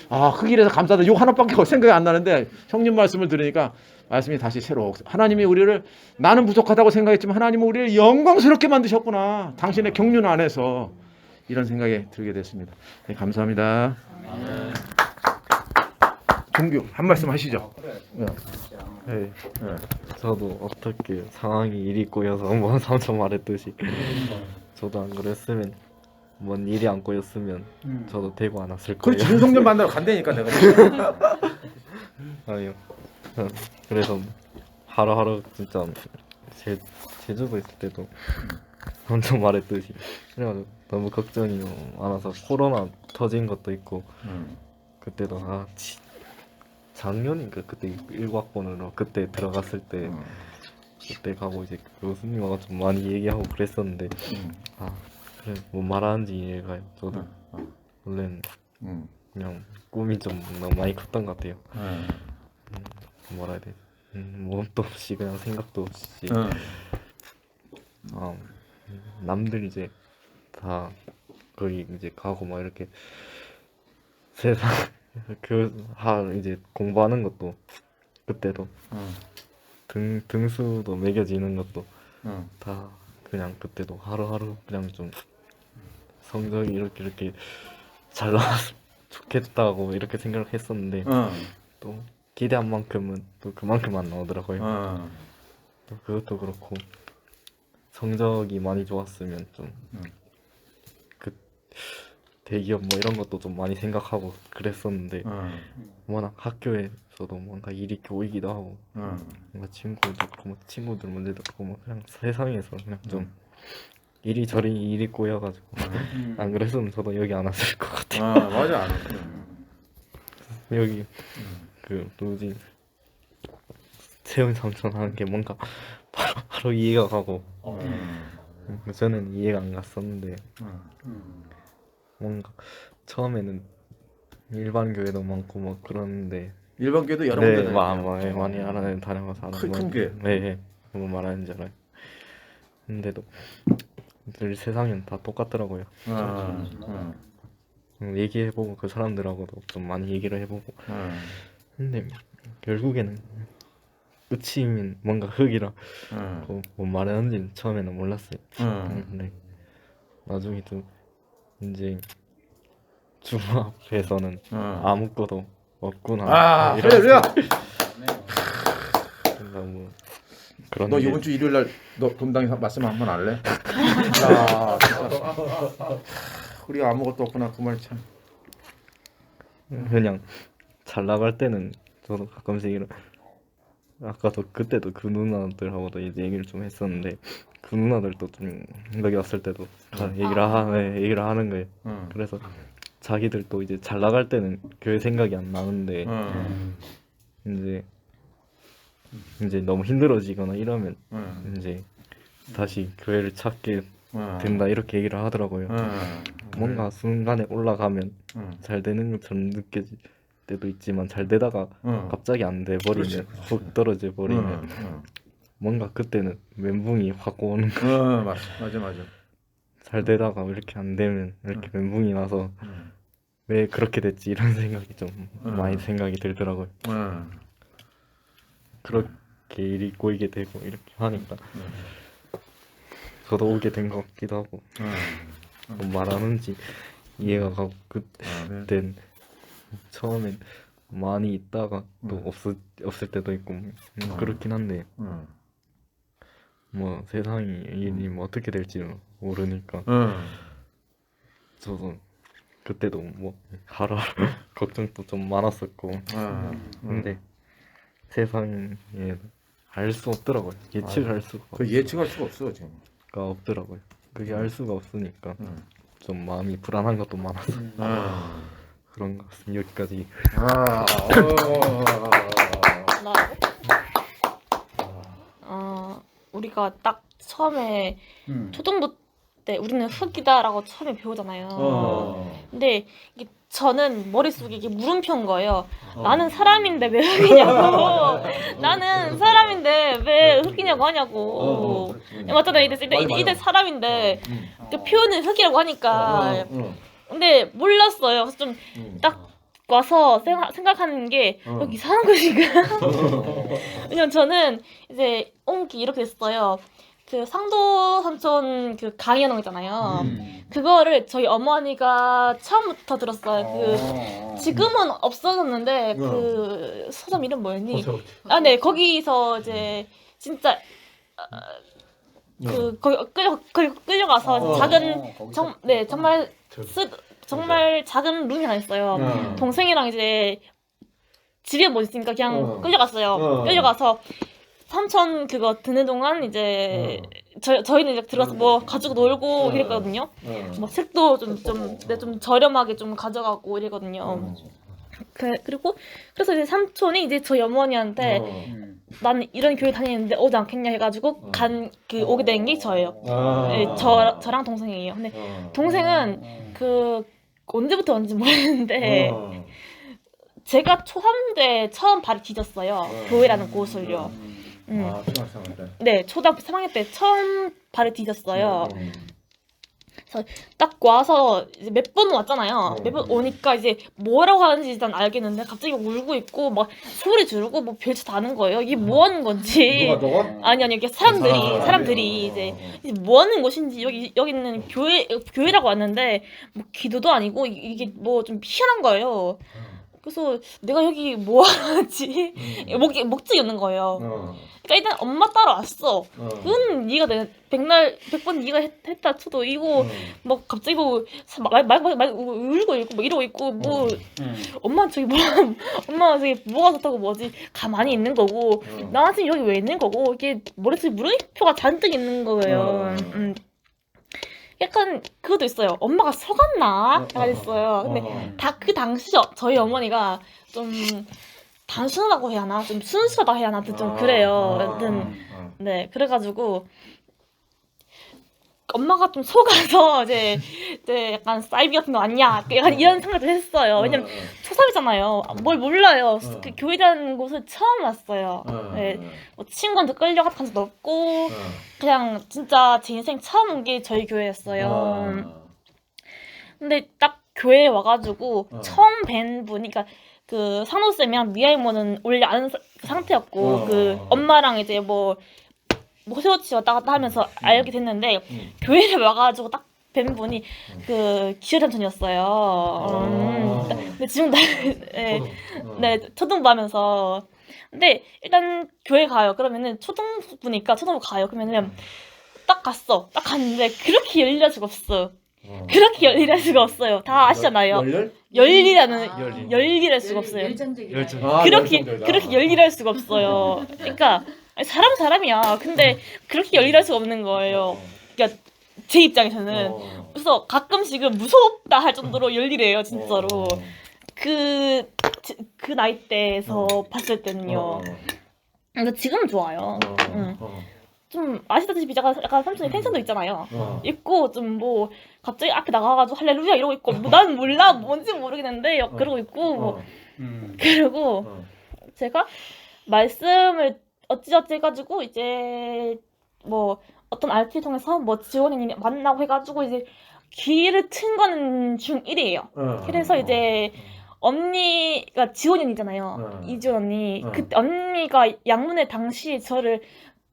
흑일에서 감사하다 요 하나밖에 생각이 안 나는데 형님 말씀을 들으니까 말씀이 다시 새로 하나님이 우리를 나는 부족하다고 생각했지만 하나님은 우리를 영광스럽게 만드셨구나. 당신의 경륜 안에서 이런 생각이 들게 됐습니다. 네, 감사합니다. 종규 한 말씀 하시죠. 네. 저도 어떻게 상황이 일이 꼬여서 뭐 삼촌 말했듯이 저도 안 그랬으면 뭔 일이 안 꼬였으면 저도 대구 안 왔을 거예요. 그렇지. 윤석열 만나러 간다니까 내가. 아니요. 그래서 하루하루 진짜 제주도 있을 때도 삼촌 말했듯이 그래가지고 너무 걱정이 많아서 코로나 터진 것도 있고 그때도 작년인가 그때 1학번으로 그때 들어갔을 때 그때 가고 이제 교수님하고 좀 많이 얘기하고 그랬었는데 그래 뭐 말하는지 이해가요. 저도 원래는 그냥 꿈이 좀 너무 많이 컸던 것 같아요. 뭐라 해야 돼? 몸도 없이 그냥 생각도 없이 남들 이제 다 거기 이제 가고 막 이렇게 세상 이제 공부하는 것도 그때도 등수도 매겨지는 것도 다 그냥 그때도 하루하루 그냥 좀 성적이 이렇게 잘 나와서 좋겠다고 이렇게 생각을 했었는데 또 기대한 만큼은 또 그만큼 안 나오더라고요. 또 그것도 그렇고 성적이 많이 좋았으면 좀 그 대기업 뭐 이런 것도 좀 많이 생각하고 그랬었는데 워낙 학교에서도 뭔가 일이 꼬이기도 하고 뭔가 친구들 문제도 있고 뭐 그냥 세상에서 그냥 좀 이리저리 일이 꼬여가지고 안 그랬으면 저도 여기 안 왔을 것 같아요. 맞아. 여기 그 누구지 세훈 삼촌 하는 게 뭔가 바로 이해가 가고 저는 이해가 안 갔었는데 뭔가 처음에는 일반 교회도 많고 뭐 그러는데 일반 교회도 여러 네, 군데 많이 알아는 다녀가서 큰 교회. 네, 뭐 말하는지 알아요. 근데도 늘 세상은 다 똑같더라고요. 얘기해보고 그 사람들하고도 좀 많이 얘기를 해보고 근데 결국에는 끝이면 뭔가 흙이라 뭐 말하는지는 처음에는 몰랐어요. 근데 나중에 좀 이제 중학에서는 아무것도 없구나. 할렐루야. 너무 그런 너 게 이번 주 일요일 날너 금당에 말씀 한번 할래? 야, 진짜. 우리가 아무것도 없구나 그 말 참. 그냥 잘 나갈 때는 저도 가끔씩 이런 아까도 그때도 그 누나들하고도 이제 얘기를 좀 했었는데 그 누나들도 좀 여기 왔을 때도 다 얘기를 하는 거예요. 응. 그래서 자기들도 이제 잘 나갈 때는 교회 생각이 안 나는데 응. 이제 너무 힘들어지거나 이러면 응. 이제 다시 교회를 찾게 응. 된다 이렇게 얘기를 하더라고요. 응. 뭔가 순간에 올라가면 응. 잘 되는 것처럼 느껴질 때도 있지만 잘 되다가 응. 갑자기 안 돼 버리면 훅 떨어져 버리면 응. 뭔가 그때는 멘붕이 확 오는 거. 응. 맞아. 잘 되다가 왜 이렇게 안 되면 이렇게 멘붕이 나서 응. 왜 그렇게 됐지 이런 생각이 좀 많이 응. 생각이 들더라고요. 응. 그렇게 일이 꼬이게 되고 이렇게 하니까 응. 저도 오게 된 것 같기도 하고 뭐 말하는지 이해가 가고 그땐 처음엔 많이 있다가 또 없을 때도 있고 그렇긴 한데 응. 뭐 세상이 일이 뭐 어떻게 될지는 모르니까 응. 저도 그때도 뭐 하루하루 걱정도 좀 많았었고 근데 세상에 알 수 없더라고요. 예측할 수가 그 예측할 수가 없어 지금. 없더라고요. 그게 알 수가 없으니까 응. 좀 마음이 불안한 것도 많아서 응. 그런 것 같습니다. 여기까지. 아. 우리가 딱 처음에 음. 초등부 때 우리는 흙이다라고 처음에 배우잖아요. 근데 이게 저는 머릿속에 이게 물음표 온 거예요. 나는 사람인데 왜 흙이냐고. 나는 사람인데 왜 흙이냐고 하냐고. 맞잖아요. 이제 사람인데 그 표현을 흙이라고 하니까. 근데 몰랐어요. 그래서 좀 딱 와서 생각하는 게 여기 이상한 곳인가? 왜냐면 저는 이제 옹기 이렇게 됐어요. 그 상도 삼촌 그 강연호 있잖아요. 그거를 저희 어머니가 처음부터 들었어요. 그 지금은 없어졌는데 그 서점 이름 뭐였니? 아, 네, 거기서 이제 진짜 그 거기 끌려가서 작은 정말 작은 룸이 하나 있어요. 동생이랑 이제 집에 못 있으니까 그냥 끌려갔어요. 끌려가서 삼촌 그거 듣는 동안 이제 저희는 이제 들어가서 뭐 가지고 놀고 이랬거든요. 뭐 책도 좀 저렴하게 좀 가져가고 이랬거든요. 그리고 그래서 이제 삼촌이 이제 저희 어머니한테 나는 이런 교회 다니는데 오지 않겠냐 해가지고 오게 된 게 저예요. 네, 저랑 동생이에요. 근데 동생은 그 언제부터 왔는지 모르겠는데 제가 초3 때 처음 발이 디뎠어요. 교회라는 곳을요. 초등학생 때. 네, 초등학교 3학년 때 처음 발을 디뎠어요. 그래서 딱 와서 이제 몇 번 왔잖아요. 몇 번 오니까 이제 뭐라고 하는지 일단 알겠는데 갑자기 울고 있고 막 소리 지르고 뭐 별짓 다 하는 거예요. 이게 뭐 하는 건지. 너가? 아니 이게 사람들이 이제 뭐 하는 곳인지 여기는 교회라고 왔는데 뭐 기도도 아니고 이게 뭐 좀 희한한 거예요. 그래서 내가 여기 뭐 하지? 목적이 없는 거예요. 그러니까 일단 엄마 따라왔어. 그건 네가 백날 100번 네가 했다 쳐도 이거 막 갑자기 뭐 울고 있고 뭐 이러고 있고 뭐 엄마 저기 뭐가 좋다고 뭐지 가만히 있는 거고 나한테 여기 왜 있는 거고 이게 머릿속에 물음표가 잔뜩 있는 거예요. 약간 그것도 있어요. 엄마가 속았나? 약간 있어요. 근데 그 당시 저희 어머니가 좀 단순하다고 해야 하나? 좀 순수하다 해야 하나? 좀 그래요. 여튼 네, 그래가지고 엄마가 좀 속아서 이제 약간 사이비 같은 거 아니야? 약간 이런 생각을 했어요. 왜냐면 초3이잖아요. 뭘 몰라요. 그 교회라는 곳을 처음 왔어요. 네, 뭐 친구한테 끌려간 적도 없고 그냥 진짜 제 인생 처음 온 게 저희 교회였어요. 근데 딱 교회에 와가지고 처음 뵌 분이 그러니까 그 상도쌤이랑 미아이모는 원래 아는 상태였고 그 엄마랑 이제 뭐 호세호치 왔다 갔다 하면서 알게 됐는데 교회를 와가지고 딱 뵌 분이 그 기혈 삼촌이었어요. 근데 지금 네, 초등부 하면서 근데 일단 교회 가요. 그러면은 초등부니까 초등부 가요. 그러면은 딱 갔는데 그렇게 열일할 수가 없어. 그렇게 열일할 수가 없어요. 다 아시잖아요. 열일할 수가 없어요. 그렇게 열일할 수가 없어요. 그러니까 사람이야. 근데 그렇게 열일할 수가 없는 거예요. 그러니까 제 입장에서는. 그래서 가끔씩은 무섭다 할 정도로 열일해요, 진짜로. 그 나이대에서 봤을 때는요. 근데 지금은 좋아요. 좀 아시다시피 약간 삼촌이 펜션도 있잖아요. 있고 좀 뭐 갑자기 앞에 나가가지고 할렐루야 이러고 있고 뭐 난 몰라 뭔지 모르겠는데 그러고 있고 뭐 그리고 제가 말씀을 어찌저찌 해가지고 이제 뭐 어떤 RT 통해서 뭐 지원인이 만나고 해가지고 이제 귀를 튼 거는 중1이에요. 그래서 이제 언니가 지원인이잖아요. 이지원 언니. 그때 언니가 양문회 당시에 저를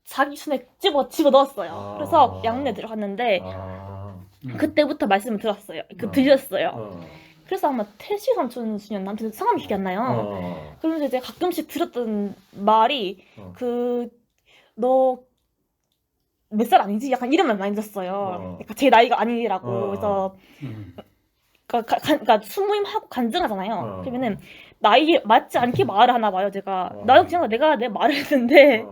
자기 손에 집어 넣었어요. 그래서 양문에 들어갔는데 그때부터 말씀을 들었어요. 들렸어요. 그래서 아마 태시 삼촌이었나 아무튼 성함이 기억이 안 나요. 그러면서 이제 가끔씩 들었던 말이 너 몇 살 아니지? 약간 이름을 많이 들었어요. 그러니까 제 나이가 아니라고. 그래서 그러니까 순무임하고 간증하잖아요. 그러면은 나이에 맞지 않게 말을 하나 봐요. 제가 나는 그냥 내가 내 말을 했는데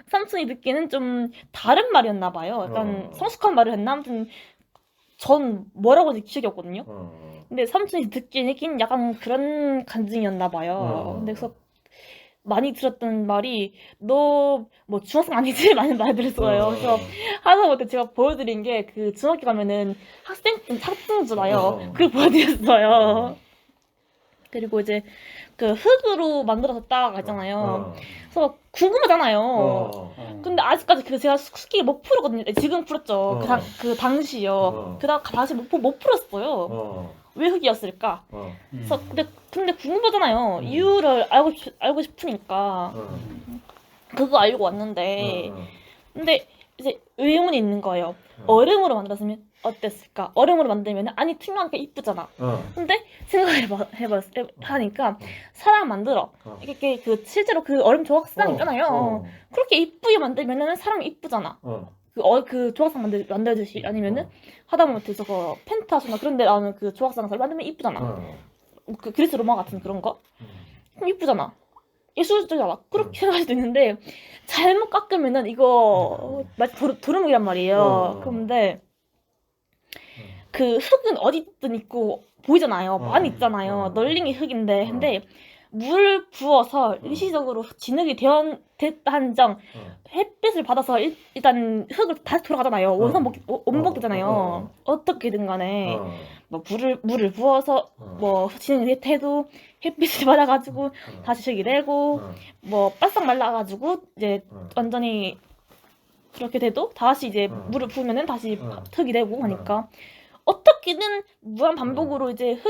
삼촌이 듣기는 좀 다른 말이었나 봐요. 약간 성숙한 말을 했나? 아무튼 전 뭐라고 하는지 기억이 없거든요. 근데 삼촌이 듣기는 약간 그런 간증이었나 봐요. 근데 그래서 많이 들었던 말이 너 뭐 중학생 아니지? 많이 말 들었어요. 그래서 하다못해 제가 보여드린 게 그 중학교 가면은 학생주나요? 그걸 보여드렸어요. 그리고 이제 그 흙으로 만들어서 딱 있잖아요. 그래서 궁금하잖아요. 근데 아직까지 제가 수기 못 풀었거든요. 지금 풀었죠. 그 당시요. 그 당시 못 풀었어요. 왜 흙이었을까? 그래서 근데 궁금하잖아요. 이유를 알고 싶으니까 그거 알고 왔는데 근데 이제 의문이 있는 거예요. 얼음으로 만들었으면 어땠을까? 얼음으로 만들면 아니 투명하게 이쁘잖아. 근데 하니까 사람 만들어. 이렇게 실제로 그 얼음 조각상 있잖아요. 그렇게 이쁘게 만들면은 사람이 이쁘잖아. 그 조각상 만들듯이 아니면은 하다못해 저거 펜타스나 그런데 나오는 그 조각상 잘 만들면 이쁘잖아. 그 그리스 로마 같은 그런 거 그럼 이쁘잖아. 예술적이잖아. 그렇게 생각할 수도 있는데 잘못 깎으면은 이거 도루묵이란 말이에요. 그런데 그 흙은 어디든 있고 보이잖아요. 많이 있잖아요. 널링이 흙인데 근데 물 부어서 일시적으로 진흙이 됐다 한정 햇빛을 받아서 일단 흙을 다시 돌아가잖아요. 원복되잖아요. 어떻게든 간에 뭐 물을 부어서 뭐 진흙이 돼도 햇빛을 받아가지고 다시 흙이 되고 뭐 바싹 말라가지고 이제 완전히 그렇게 돼도 다시 이제 물을 부으면은 다시 흙이 되고 하니까 어떻게든 무한 반복으로 이제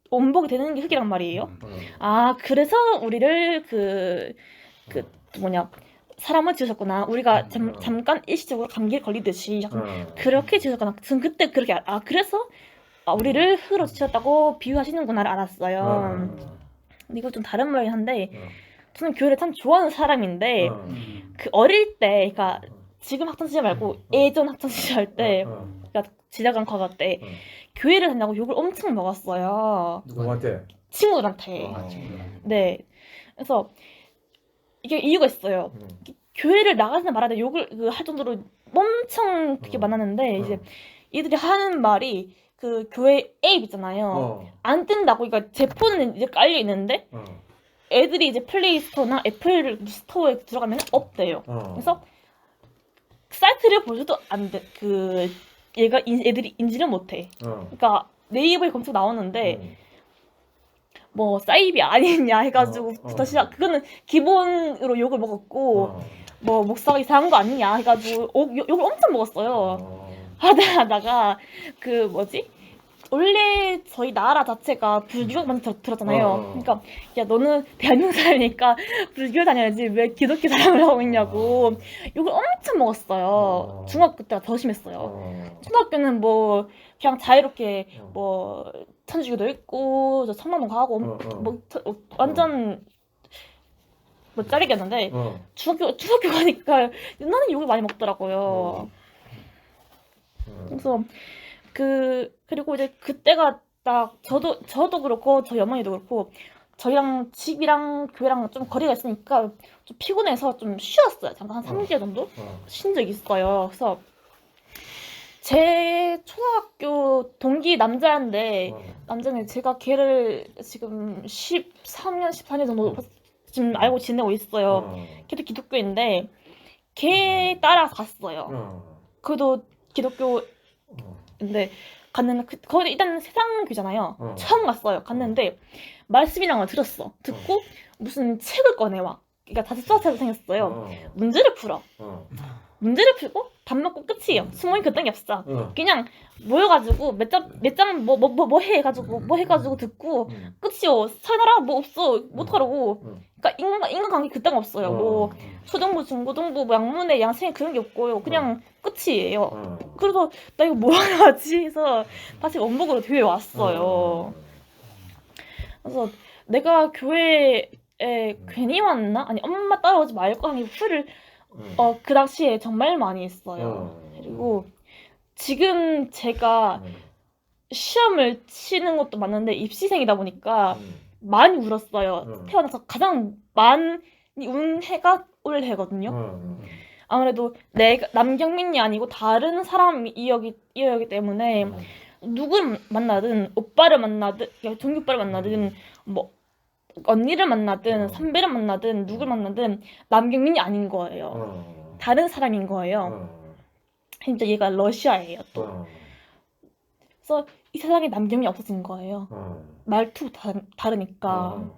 원복이 되는 게 흙이란 말이에요. 아 그래서 우리를 사람을 지으셨구나. 우리가 잠깐 일시적으로 감기에 걸리듯이 약간 그렇게 지으셨구나. 전 그때 그렇게 그래서 우리를 흙으로 지었다고 비유하시는구나를 알았어요. 근데 이거 좀 다른 말이긴 한데 저는 교회를 참 좋아하는 사람인데 그 어릴 때 그러니까 지금 학창시절 말고 예전 학창시절 때 그러니까 지나간 과거 때 교회를 다닌다고 욕을 엄청 먹었어요. 누구한테? 친구들한테. 네. 그래서 이게 이유가 있어요. 교회를 나가서 말하다 욕을 할 정도로 엄청 그게 많았는데 이제 이들이 하는 말이 그 교회 앱 있잖아요. 안 뜬다고 그러니까 제 폰은 이제 깔려 있는데 애들이 이제 플레이 스토어나 애플 스토어에 들어가면 없대요. 그래서 사이트를 보여줘도 안 돼. 애들이 인지를 못해. 그러니까 네이버에 검색 나오는데 뭐 사이비 아니냐 해가지고부터 시작. 그거는 기본으로 욕을 먹었고 뭐 목사가 이상한 거 아니냐 해가지고 욕을 엄청 먹었어요. 하다가 원래 저희 나라 자체가 불교만 들었잖아요. 어. 그러니까 야 너는 대한민국 사람이니까 불교 다녀야지 왜 기독교 사람을 하고 있냐고 욕을 엄청 먹었어요. 중학교 때가 더 심했어요. 초등학교는 뭐 그냥 자유롭게 뭐 천주교도 있고 저 청남도 가고 뭐 완전 뭐 짜리겠는데 중학교 가니까 나는 욕을 많이 먹더라고요. 그래서 그리고 이제 그때가 딱 저도 그렇고 저희 어머니도 그렇고 저희랑 집이랑 교회랑 좀 거리가 있으니까 좀 피곤해서 좀 쉬었어요. 잠깐 한 3개월 정도 쉰 적이 있어요. 그래서 제 초등학교 동기 남자인데 남자는 제가 걔를 지금 13년, 14년 정도 지금 알고 지내고 있어요. 걔도 기독교인데 걔 따라 갔어요. 그래도 기독교인데 갔는데 거기 일단 세상교잖아요. 처음 갔어요. 갔는데 말씀이란 걸 들었어. 듣고 무슨 책을 꺼내와. 그러니까 다시 수학책을 생겼어요. 문제를 풀어. 문제를 풀고 밥 먹고 끝이에요. 수모임 그딴 게 없어. 그냥 모여가지고 뭐 해가지고 듣고 끝이요. 사연하라 뭐 없어. 못하라고. 그러니까 인간관계 그딴 거 없어요. 뭐 초등부, 중고등부, 뭐 양문회, 양생회 그런 게 없고요. 그냥 끝이에요. 그래서 나 이거 뭐 하러 하지 해서 다시 원복으로 교회에 왔어요. 그래서 내가 교회에 괜히 왔나? 아니 엄마 따라오지 말고 하니 후회를 그 당시에 정말 많이 했어요. 그리고 지금 제가 시험을 치는 것도 맞는데 입시생이다 보니까 많이 울었어요. 태어나서 가장 많이 운 해가 올해거든요. 아무래도 내가 남경민이 아니고 다른 사람이 이어기 때문에 누구를 만나든 오빠를 만나든 종기 오빠를 만나든 뭐 언니를 만나든 선배를 만나든 누굴 만나든 남경민이 아닌 거예요. 다른 사람인 거예요. 진짜 얘가 러시아예요 또. 그래서 이 세상에 남경민이 없어진 거예요. 말투부터 다르니까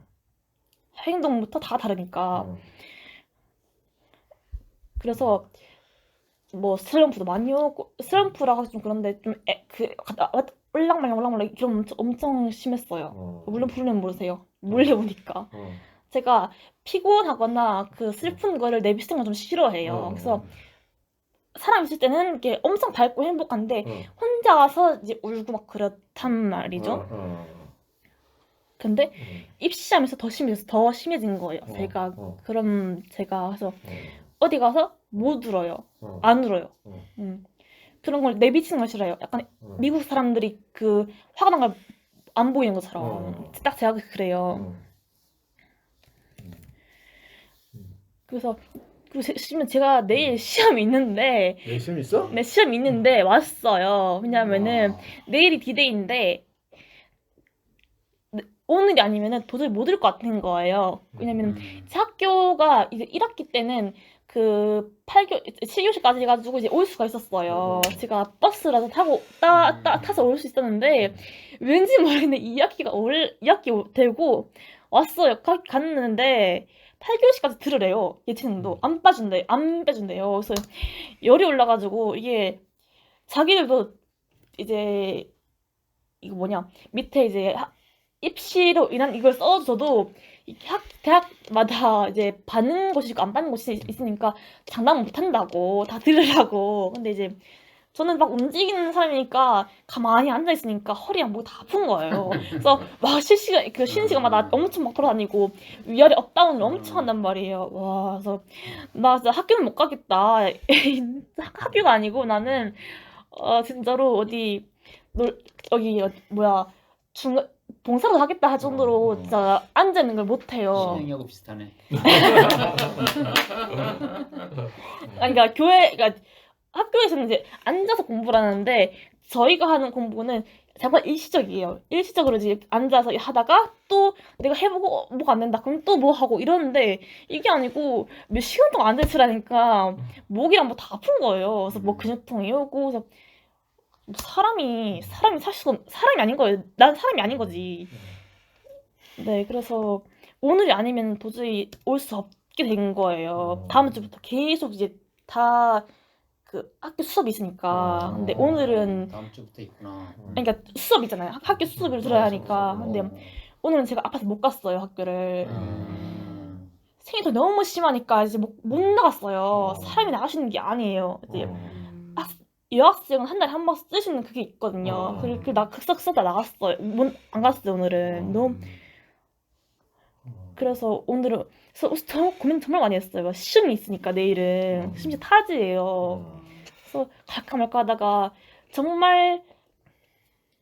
행동부터 다 다르니까. 그래서 뭐 슬럼프도 많이 오고 슬럼프라고 하기 좀 그런데 좀 올랑말랑 이런 엄청 심했어요. 물론 부르면 모르세요. 몰래 보니까. 제가 피곤하거나 그 슬픈 거를 내비치는 걸 좀 싫어해요. 그래서 사람 있을 때는 이게 엄청 밝고 행복한데 혼자서 이제 울고 막 그렇단 말이죠. 근데 입시하면서 더 심해진 거예요. 제가 그래서 어디 가서 못 울어요. 안 울어요. 그런 걸 내비치는 걸 싫어해요. 약간 미국 사람들이 그 화가 난 걸 안 보이는 것처럼 딱 제가 그래요. 그래서 제가 내일 시험이 있는데 열심히 있어? 네, 시험이 있는데 왔어요. 왜냐면은 내일이 디데이인데 오늘이 아니면은 도저히 못 올 것 같은 거예요. 왜냐면 제 학교가 이제 1학기 때는 그 7교시까지 해가지고 이제 올 수가 있었어요. 제가 버스라도 타서 올 수 있었는데 왠지 모르겠는데 2학기 되고 왔어요. 갔는데 8교시까지 들으래요. 예체능도 안 빼준대요. 그래서 열이 올라가지고 이게 자기들도 이제 이거 뭐냐 밑에 이제 입시로 인한 이걸 써줘도 대학마다 이제 받는 곳이 있고 안 받는 곳이 있으니까 장담 못 한다고 다 들으라고. 근데 이제 저는 막 움직이는 사람이니까 가만히 앉아 있으니까 허리랑 목 다 아픈 거예요. 그래서 막 쉬는 시간마다 엄청 막 돌아다니고 위아래 업다운을 엄청 한단 말이에요. 와, 그래서 나 진짜 학교는 못 가겠다. 학교가 아니고 나는 진짜로 여기 봉사로 하겠다 할 정도로 진짜 앉아 있는 걸 못 해요. 신행여고 비슷하네. 그러니까 학교에서는 이제 앉아서 공부를 하는데 저희가 하는 공부는 잠깐 일시적이에요. 일시적으로 이제 앉아서 하다가 또 내가 해보고 뭐가 안 된다 그럼 또 뭐 하고 이러는데 이게 아니고 몇 시간 동안 앉아 있으라니까 목이랑 뭐 다 아픈 거예요. 그래서 뭐 근육통이 오고 그래서 사람이 사람이 아닌 거예요. 난 사람이 아닌 거지. 네, 그래서 오늘이 아니면 도저히 올 수 없게 된 거예요. 다음 주부터 계속 이제 다 그 학교 수업이 있으니까. 근데 오늘은 다음 주부터 있구나. 그러니까 수업이잖아요. 학교 수업을 들어야 하니까. 근데 오늘은 제가 아파서 못 갔어요, 학교를. 생리도 너무 심하니까 이제 못 나갔어요. 사람이 나가시는 게 아니에요. 이제 여학생은 한 달에 한 번 쓰시는 그게 있거든요. 그리고 나 급석 쓰다 나갔어요. 안 갔어요, 오늘은. 너무 그래서 오늘은 고민 정말 많이 했어요. 시험이 있으니까 내일은 심지어 타지예요. 그래서 갈까 말까 하다가 정말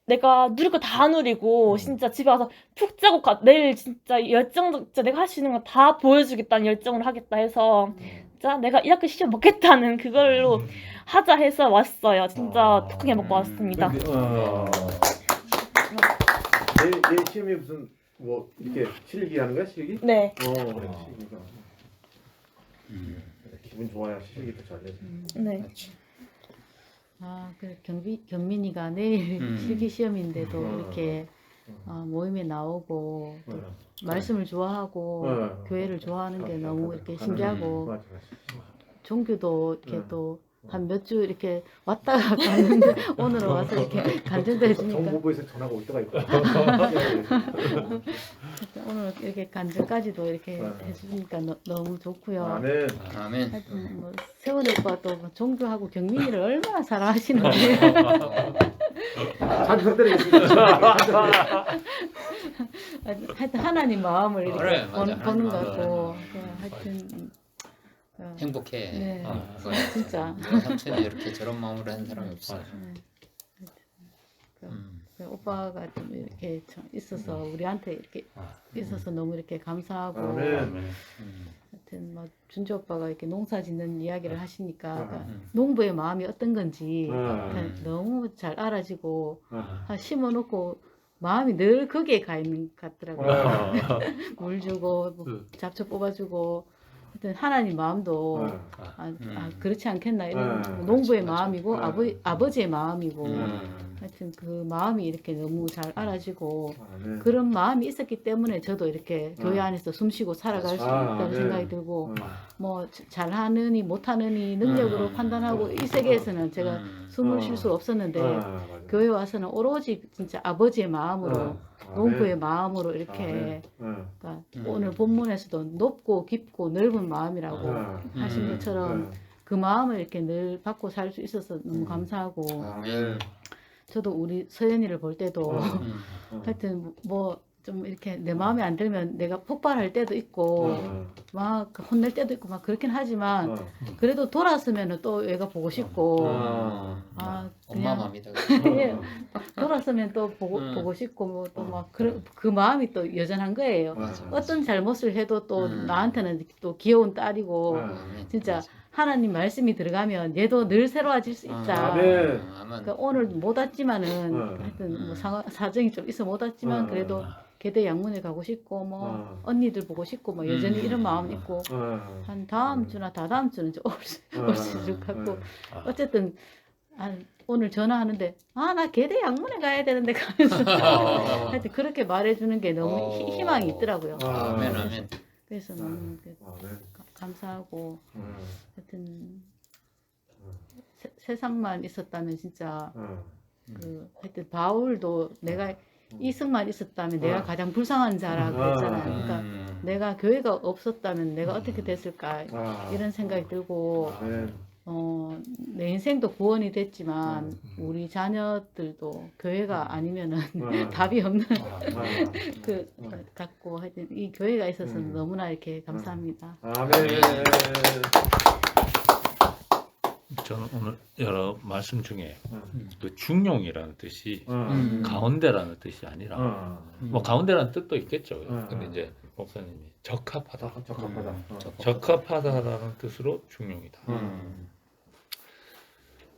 내가 누릴 거 다 누리고 진짜 집에 와서 푹 자고 내일 진짜 진짜 내가 할 수 있는 거 다 보여주겠다는 열정으로 하겠다 해서 진짜 내가 이 학교 시험 먹겠다는 그걸로 하자 해서 왔어요. 진짜 독하게 먹고 왔습니다. 내 시험이 무슨 뭐 이렇게 실기 하는 거야 실기? 네. 그래 실기가. 기분 좋아야 실기도 잘 내. 네. 아, 그 경민이가 내일 실기 시험인데도 이렇게 모임에 나오고 또 말씀을 좋아하고 교회를 좋아하는 게 너무 이렇게 신기하고 맞아. 종교도 이렇게 또 한 몇 주 이렇게 왔다가 갔는데 오늘은 와서 이렇게 간증도 해주니까 정보부에서 전화가 올 때가 있고. 오늘 이렇게 간증까지도 이렇게 해주니까 너무 좋고요. 아멘. 아멘. 하여튼 뭐 세훈 오빠도 뭐 종교하고 경민이를 얼마나 사랑하시는지 자주 부탁드리겠습니다. 하여튼 하나님 마음을 이렇게 그래, 맞아. 보는 것 하나님 같고 하여튼 행복해. 네. 그거 진짜 삼촌이 이렇게 저런 마음으로 한 사람이 없어. 그 오빠가 좀 이렇게 참 있어서 우리한테 이렇게 있어서 너무 이렇게 감사하고 아멘. 하여튼 뭐 준주 오빠가 이렇게 농사 짓는 이야기를 하시니까 농부의 마음이 어떤 건지 너무 잘 알아지고 심어놓고 마음이 늘 거기에 가 있는 것 같더라고요. 물 주고 뭐 잡초 뽑아주고 하여튼 하나님 마음도 그렇지 않겠나 이런 농부의 마음이고 아버지의 마음이고 하여튼 그 마음이 이렇게 너무 잘 알아지고 그런 마음이 있었기 때문에 저도 이렇게 교회 안에서 숨쉬고 살아갈 수 있다는 생각이 들고 뭐 잘하느니 못하느니 능력으로 판단하고 이 세계에서는 제가 숨을 쉴 수 없었는데 교회 와서는 오로지 진짜 아버지의 마음으로 농부의 마음으로 이렇게 그러니까 오늘 본문에서도 높고 깊고 넓은 마음이라고 하신 것처럼 그 마음을 이렇게 늘 받고 살 수 있어서 너무 감사하고 아멘. 저도 우리 서연이를 볼 때도 하여튼 뭐 좀 이렇게 내 마음에 안 들면 내가 폭발할 때도 있고 막 혼낼 때도 있고 막 그렇긴 하지만 그래도 돌아서면 또 얘가 보고 싶고 엄마 그냥 마음이다. 예, 돌아서면 또 보고 싶고 뭐 또 막 그 마음이 또 여전한 거예요. 어떤 잘못을 해도 또 나한테는 또 귀여운 딸이고 진짜 하나님 말씀이 들어가면 얘도 늘 새로워질 수 있다. 그러니까 오늘 못 왔지만은 하여튼 뭐 사정이 좀 있어 못 왔지만 그래도 계대 양문에 가고 싶고 뭐 언니들 보고 싶고 뭐 여전히 이런 마음 있고 한 다음 주나 다다음 주는 올수 있을 것 같고 어쨌든 오늘 전화하는데 나 계대 양문에 가야 되는데 가면서 하여튼 그렇게 말해주는 게 너무 희망이 있더라고요. 아멘 아멘. 그래서 너무 감사하고 하여튼 세상만 있었다면 진짜 그 하여튼 바울도 내가 이승만 있었다면 내가 가장 불쌍한 자라고 했잖아요. 그러니까 내가 교회가 없었다면 내가 어떻게 됐을까 이런 생각이 들고 내 인생도 구원이 됐지만 우리 자녀들도 교회가 아니면은 답이 없는 그 같고 하여튼 이 교회가 있어서 너무나 이렇게 감사합니다. 아멘. 저는 오늘 여러 말씀 중에 그 중용이라는 뜻이 가운데라는 뜻이 아니라 뭐 가운데라는 뜻도 있겠죠. 근데 이제 목사님이 적합하다라는 뜻으로 중용이다.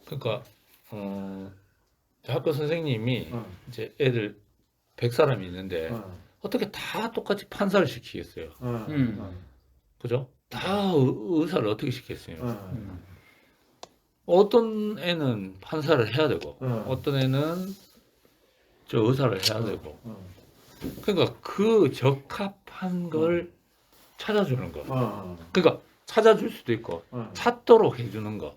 그러니까 학교 선생님이 이제 애들 100사람이 있는데 어떻게 다 똑같이 판사를 시키겠어요? 그죠? 다 의사를 어떻게 시키겠어요? 어떤 애는 판사를 해야 되고 어떤 애는 저 의사를 해야 되고 그러니까 그 적합한 걸 찾아주는 거. 그러니까 찾아줄 수도 있고 찾도록 해주는 거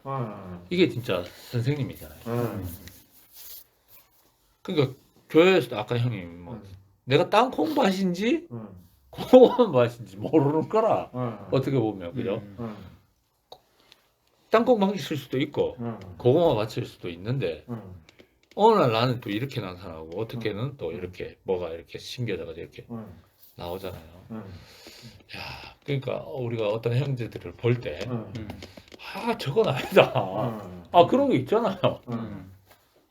이게 진짜 선생님이잖아요. 그러니까 교회에서도 아까 형님 뭐 내가 땅콩 밭인지 고구마 밭인지 모르는 거라 어떻게 보면 그죠? 땅콩 밭일 수도 있고 고구마 밭일 수도 있는데 어느 날 나는 또 이렇게 나타나고 어떻게는 또 이렇게 뭐가 이렇게 심겨져가지고 이렇게 나오잖아요. 야, 그러니까 우리가 어떤 형제들을 볼 때, 아, 저건 아니다. 아, 그런 게 있잖아요.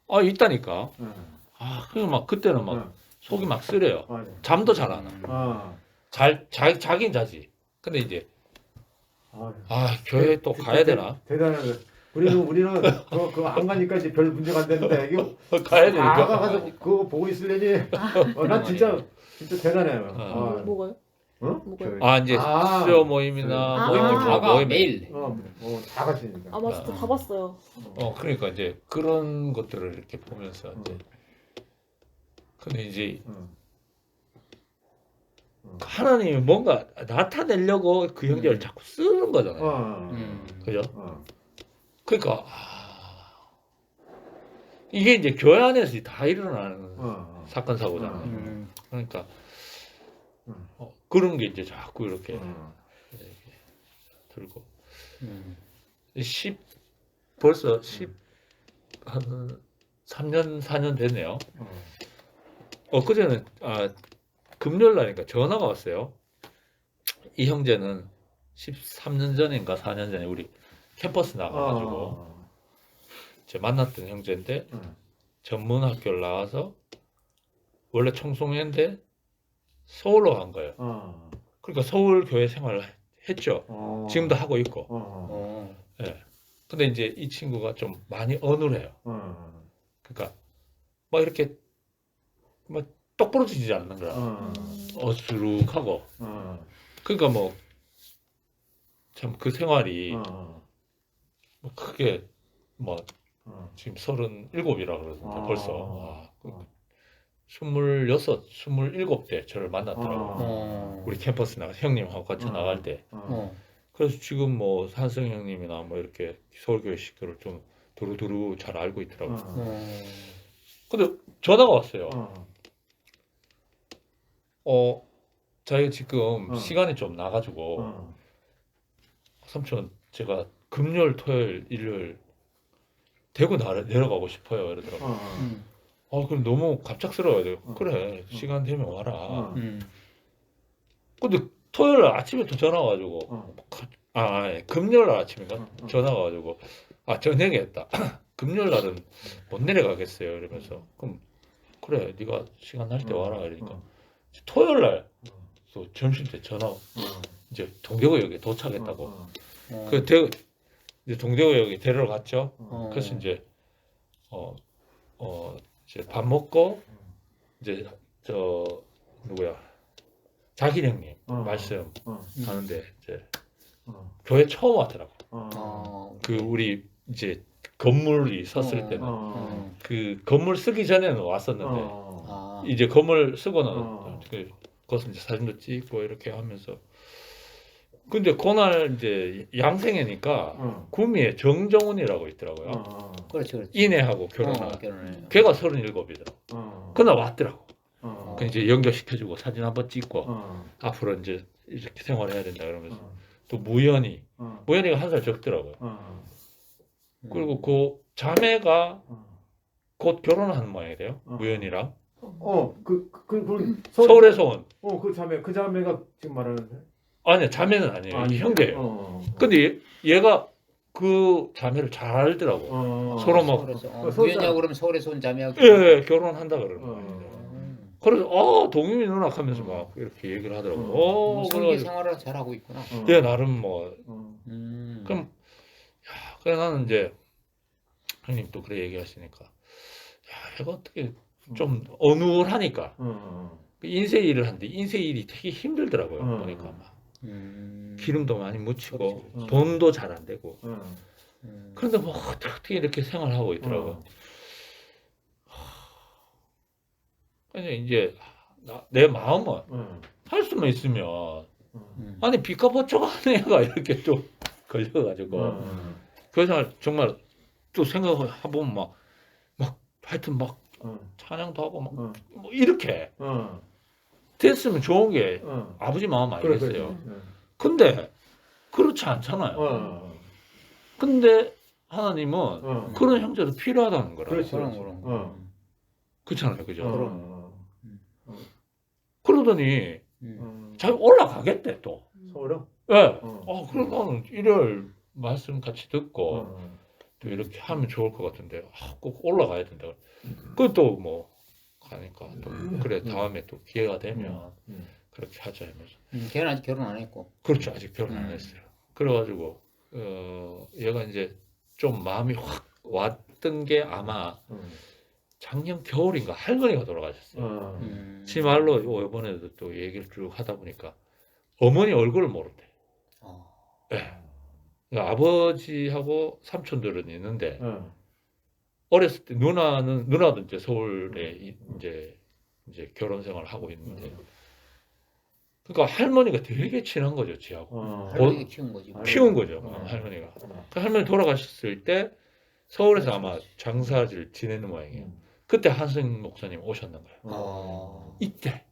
아, 있다니까. 아, 그막 그때는 막 속이 막 쓰려요. 잠도 잘 안 와. 자긴 자지. 근데 이제, 아, 교회 또 가야 되나? 대단하네. 우리는 그거 안 가니까 이제 별 문제가 안 되는데 이거 가야 되니까. 아가 가서 그거 보고 있으려니 난 진짜 대단해요. 뭐가요? 어? 뭐가요? 아, 이제 아. 수요 모임이나 아. 뭐 이렇게 아. 모임. 매일. 다 가시니까. 아 맞아, 저 가봤어요. 그러니까 이제 그런 것들을 이렇게 보면서 이제. 근데 이제 하나님이 뭔가 나타내려고 그 형제를 자꾸 쓰는 거잖아요. 그죠? 그러니까 이게 이제 교회 안에서 다 일어나는 사건 사고잖아요. 그러니까 그런 게 이제 자꾸 이렇게 들고 벌써 한 3년 4년 됐네요. 엊그제는 금요일 날이니까 전화가 왔어요. 이 형제는 13년 전인가 4년 전에 우리 캠퍼스 나가가지고 제 만났던 형제인데 전문 학교를 나와서 원래 청송회인데 서울로 간 거예요. 그러니까 서울 교회 생활을 했죠. 지금도 하고 있고. 예. 근데 이제 이 친구가 좀 많이 어눌해요. 그러니까 막 이렇게 막 똑부러지지 않는 거야. 어수룩하고. 그러니까 뭐 참 그 생활이 뭐 크게 뭐 지금 37이라 그러던데 벌써 26, 27대 저를 만났더라고요. 우리 캠퍼스 나가 형님하고 같이 나갈 때. 그래서 지금 뭐 산성 형님이나 뭐 이렇게 서울교회 식구를 좀 두루두루 잘 알고 있더라고요. 근데 전화가 왔어요. 자기가 지금 시간이 좀 나가지고 삼촌 제가 금요일, 토요일, 일요일 대구 내려가고 싶어요 이러더라고요. 그럼 너무 갑작스러워요. 그래 시간 되면 와라. 근데 토요일 날 아침에 또 전화 와가지고 금요일 날 아침인가 전화 와가지고 저녁에 했다. 금요일 날은 못 내려가겠어요 이러면서 그럼 그래 네가 시간 날 때 와라 이러니까 토요일 날 또 점심 때 전화 이제 동대구역에 도착했다고. 이제 동대구역에 데리러 갔죠. 그래서 이제 이제 밥 먹고 이제 누구야 자기 형님 말씀 하는데 이제 교회 처음 왔더라고. 그 우리 이제 건물이 섰을 때는 그 건물 쓰기 전에는 왔었는데 이제 건물 쓰고는 거기서 이제 사진도 찍고 이렇게 하면서 근데 그날 이제 양생애니까 구미에 정정훈이라고 있더라고요. 그렇죠. 이내하고 결혼한 결혼해요. 걔가 37이더라고. 그날 왔더라고. 그 이제 연결시켜주고 사진 한번 찍고 앞으로 이제 이렇게 생활해야 된다 그러면서 또 무연이가 한 살 적더라고요. 그리고 그 자매가 곧 결혼하는 모양이래요. 무연이랑 서울에서 온. 그 자매가 지금 말하는 아니야 자매는 아니에요. 이 형제예요. 근데 얘가 그 자매를 잘 알더라고. 서로 막 무연이하고 그러면 서울에서 온 자매하고 예, 결혼한다 그러는 거예요. 그래서 동윤이 누나 하면서 막 이렇게 얘기를 하더라고. 성기 생활을 잘 하고 있구나. 얘 나름 뭐 그럼 그래 나는 이제 형님 또 그래 얘기하시니까 얘가 어떻게 좀 어눌하니까 인쇄 일을 하는데 인쇄 일이 되게 힘들더라고요. 보니까 막 기름도 많이 묻히고 돈도 잘 안 되고 그런데 뭐 어떻게 이렇게 생활하고 있더라고요. 그래서 이제 내 마음은 할 수만 있으면 아니 비카버쩍한 애가 이렇게 좀 걸려가지고 그래서 정말 또 생각해보면 막 하여튼 막 찬양도 하고 막 뭐 이렇게 됐으면 좋은 게 아버지 마음 아니겠어요. 근데 그렇지 않잖아요. 근데 하나님은 그런 형제도 필요하다는 거라. 그런. 그렇잖아요, 그죠? 그럼. 그러더니 음. 잘 올라가겠대 또. 서울요? 예. 그럼 나는 일요일 말씀 같이 듣고 또 이렇게 하면 좋을 것 같은데 꼭 올라가야 된다. 그것도 뭐 가니까 또 그래 다음에 또 기회가 되면 그렇게 하자 하면서. 걔는 아직 결혼 안 했고. 그렇죠. 아직 결혼 안 했어요. 그래가지고 얘가 이제 좀 마음이 확 왔던 게 아마 작년 겨울인가 할머니가 돌아가셨어요. 지 말로 이번에도 또 얘기를 쭉 하다 보니까 어머니 얼굴을 모른대. 예. 그러니까 아버지하고 삼촌들은 있는데 어렸을 때 누나도 이제 서울에 이제 결혼 생활을 하고 있는데 그러니까 할머니가 되게 친한 거죠, 지하고. 할머니가 키운 거지. 키운 거죠, 할머니가. 그 할머니 돌아가셨을 때 서울에서 아마 장사를 지내는 모양이에요. 그때 한승 목사님 오셨는 거예요. 이때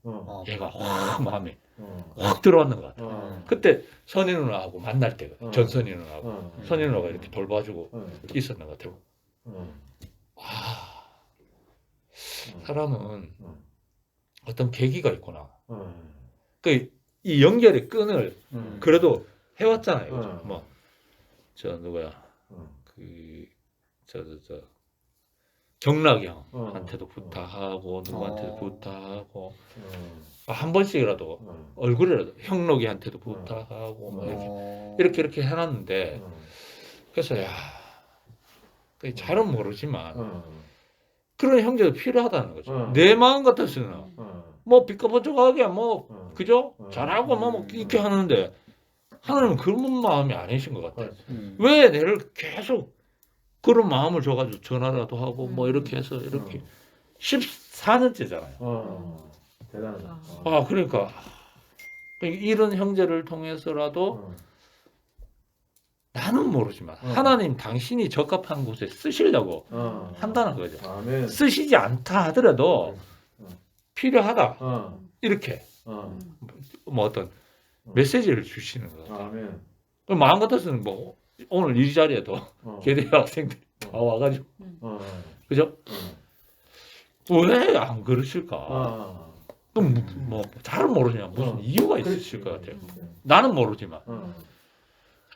얘가 확 마음에 확 들어왔는 것 같아요. 그때 선희 누나하고 만날 때가 전선희 누나하고 선희 누나가 이렇게 돌봐주고 있었는 것 같아요. 사람은 어떤 계기가 있구나. 이 연결의 끈을 그래도 해왔잖아요. 그죠? 뭐, 누구야. 저 경락이 형한테도 부탁하고, 누구한테도 부탁하고, 한 번씩이라도, 얼굴이라도, 형록이한테도 부탁하고, 뭐 이렇게 해놨는데, 그래서, 잘은 모르지만, 그런 형제도 필요하다는 거죠. 내 마음 같았으면, 뭐, 비까번쩍하게, 뭐, 그죠? 잘하고, 뭐, 이렇게 하는데, 하나님은 그런 마음이 아니신 것 같아요. 왜 내를 계속 그런 마음을 줘가지고 전화라도 하고, 뭐, 이렇게 해서, 이렇게. 14년째잖아요. 대단하다. 그러니까, 이런 형제를 통해서라도, 나는 모르지만, 하나님 당신이 적합한 곳에 쓰시려고 한다는 거죠. 아멘. 쓰시지 않다 하더라도, 필요하다. 이렇게. 뭐 어떤 메시지를 주시는 거예요. 아멘. 마음 같아서는 뭐 오늘 이 자리에도 계대 학생들이 다 와가지고 그죠? 왜 안 그러실까? 그럼 뭐 잘은 모르지만 무슨 이유가 있으실 것 같아요. 나는 모르지만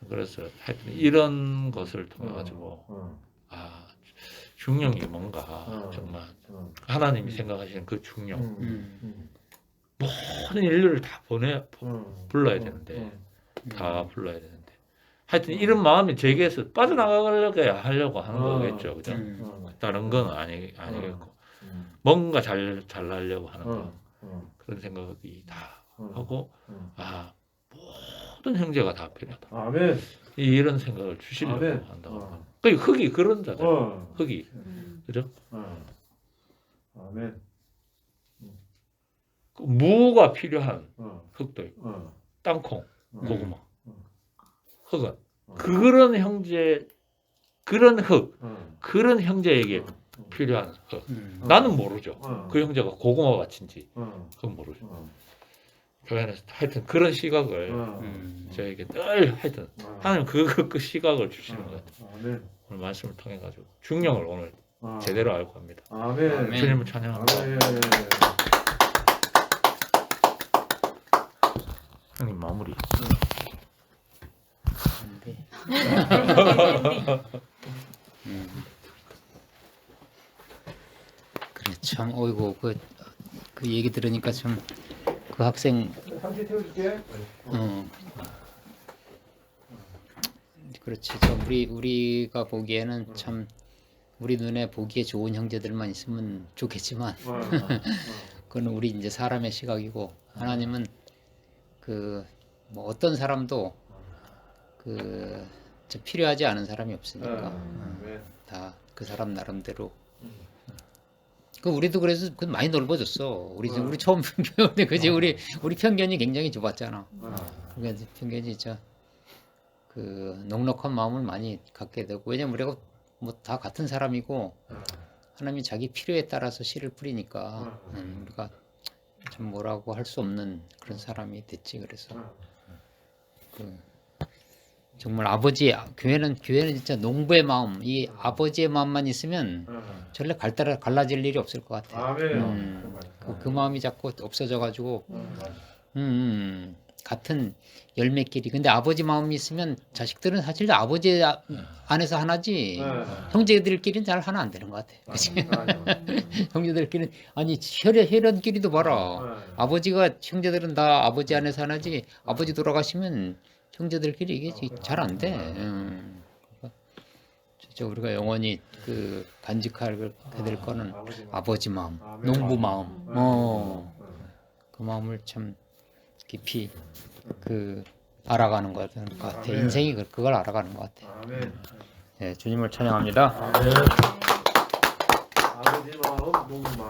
그래서 하여튼 이런 것을 통해 가지고 중령이 뭔가 정말 하나님이 생각하시는 그 중령 모든 인류를 다 불러야 되는데 다 불러야 되는데 하여튼 이런 마음이 제게서 빠져나가려고 하려고 하는 거겠죠, 그죠? 다른 건 아니겠고 뭔가 잘하려고 하는 거 그런 생각이 다 하고 모든 형제가 다 필요하다. 아멘. 이런 생각을 주시려고 아멘. 한다고. 그 흙이 그런 자잖아요. 흙이 그죠? 아멘. 무가 필요한 흙도 있고 땅콩, 고구마, 흙은 그런 형제, 그런 흙, 그런 형제에게 필요한 흙. 나는 모르죠. 그 형제가 고구마 같은지 그건 모르죠. 교회에서 하여튼 그런 시각을 저에게 늘 하여튼 하나님 그 시각을 주시는 것 같아요. 아멘. 오늘 말씀을 통해 가지고 중령을 오늘 제대로 알고 합니다. 아멘. 주님을 찬양합니다. 아멘. 형님 마무리. 안 돼. 그래 참 어이구 그 얘기 들으니까 참 그 학생 상시 태워줄게. 그렇지 참 우리가 보기에는 참 우리 눈에 보기에 좋은 형제들만 있으면 좋겠지만 그건 우리 이제 사람의 시각이고 하나님은 그 뭐 어떤 사람도 저 필요하지 않은 사람이 없으니까 다 그 사람 나름대로 그 우리도 그래서 그 많이 넓어졌어. 우리 처음 배우는데 그지 우리 편견이 굉장히 좁았잖아. 그러니까 편견이 진짜 그 넉넉한 마음을 많이 갖게 되고 왜냐면 우리가 뭐 다 같은 사람이고 하나님이 자기 필요에 따라서 씨를 뿌리니까 우리가 참 뭐라고 할 수 없는 그런 사람이 됐지. 그래서 그 정말 교회는 진짜 농부의 마음, 이 아버지의 마음만 있으면 전래 갈라질 일이 없을 것 같아. 그 마음이 자꾸 없어져가지고 같은 열매끼리. 근데 아버지 마음이 있으면 자식들은 사실 아버지 안에서 하나지 형제들끼리는 잘 하나 안 되는 것 같아. 그치? 형제들끼리는 아니 혈연끼리도 봐라. 아버지가 형제들은 다 아버지 안에서 하나지 아버지 돌아가시면 형제들끼리 이게 잘 안 돼. 진짜 우리가 영원히 그 간직하게 될 거는 아버지 마음, 농부 마음. 그 마음을 참 깊이 그 알아가는 것 같아. 인생이 그걸 알아가는 것 같아. 네, 주님을 찬양합니다. 아버지 마음, 농부 마음.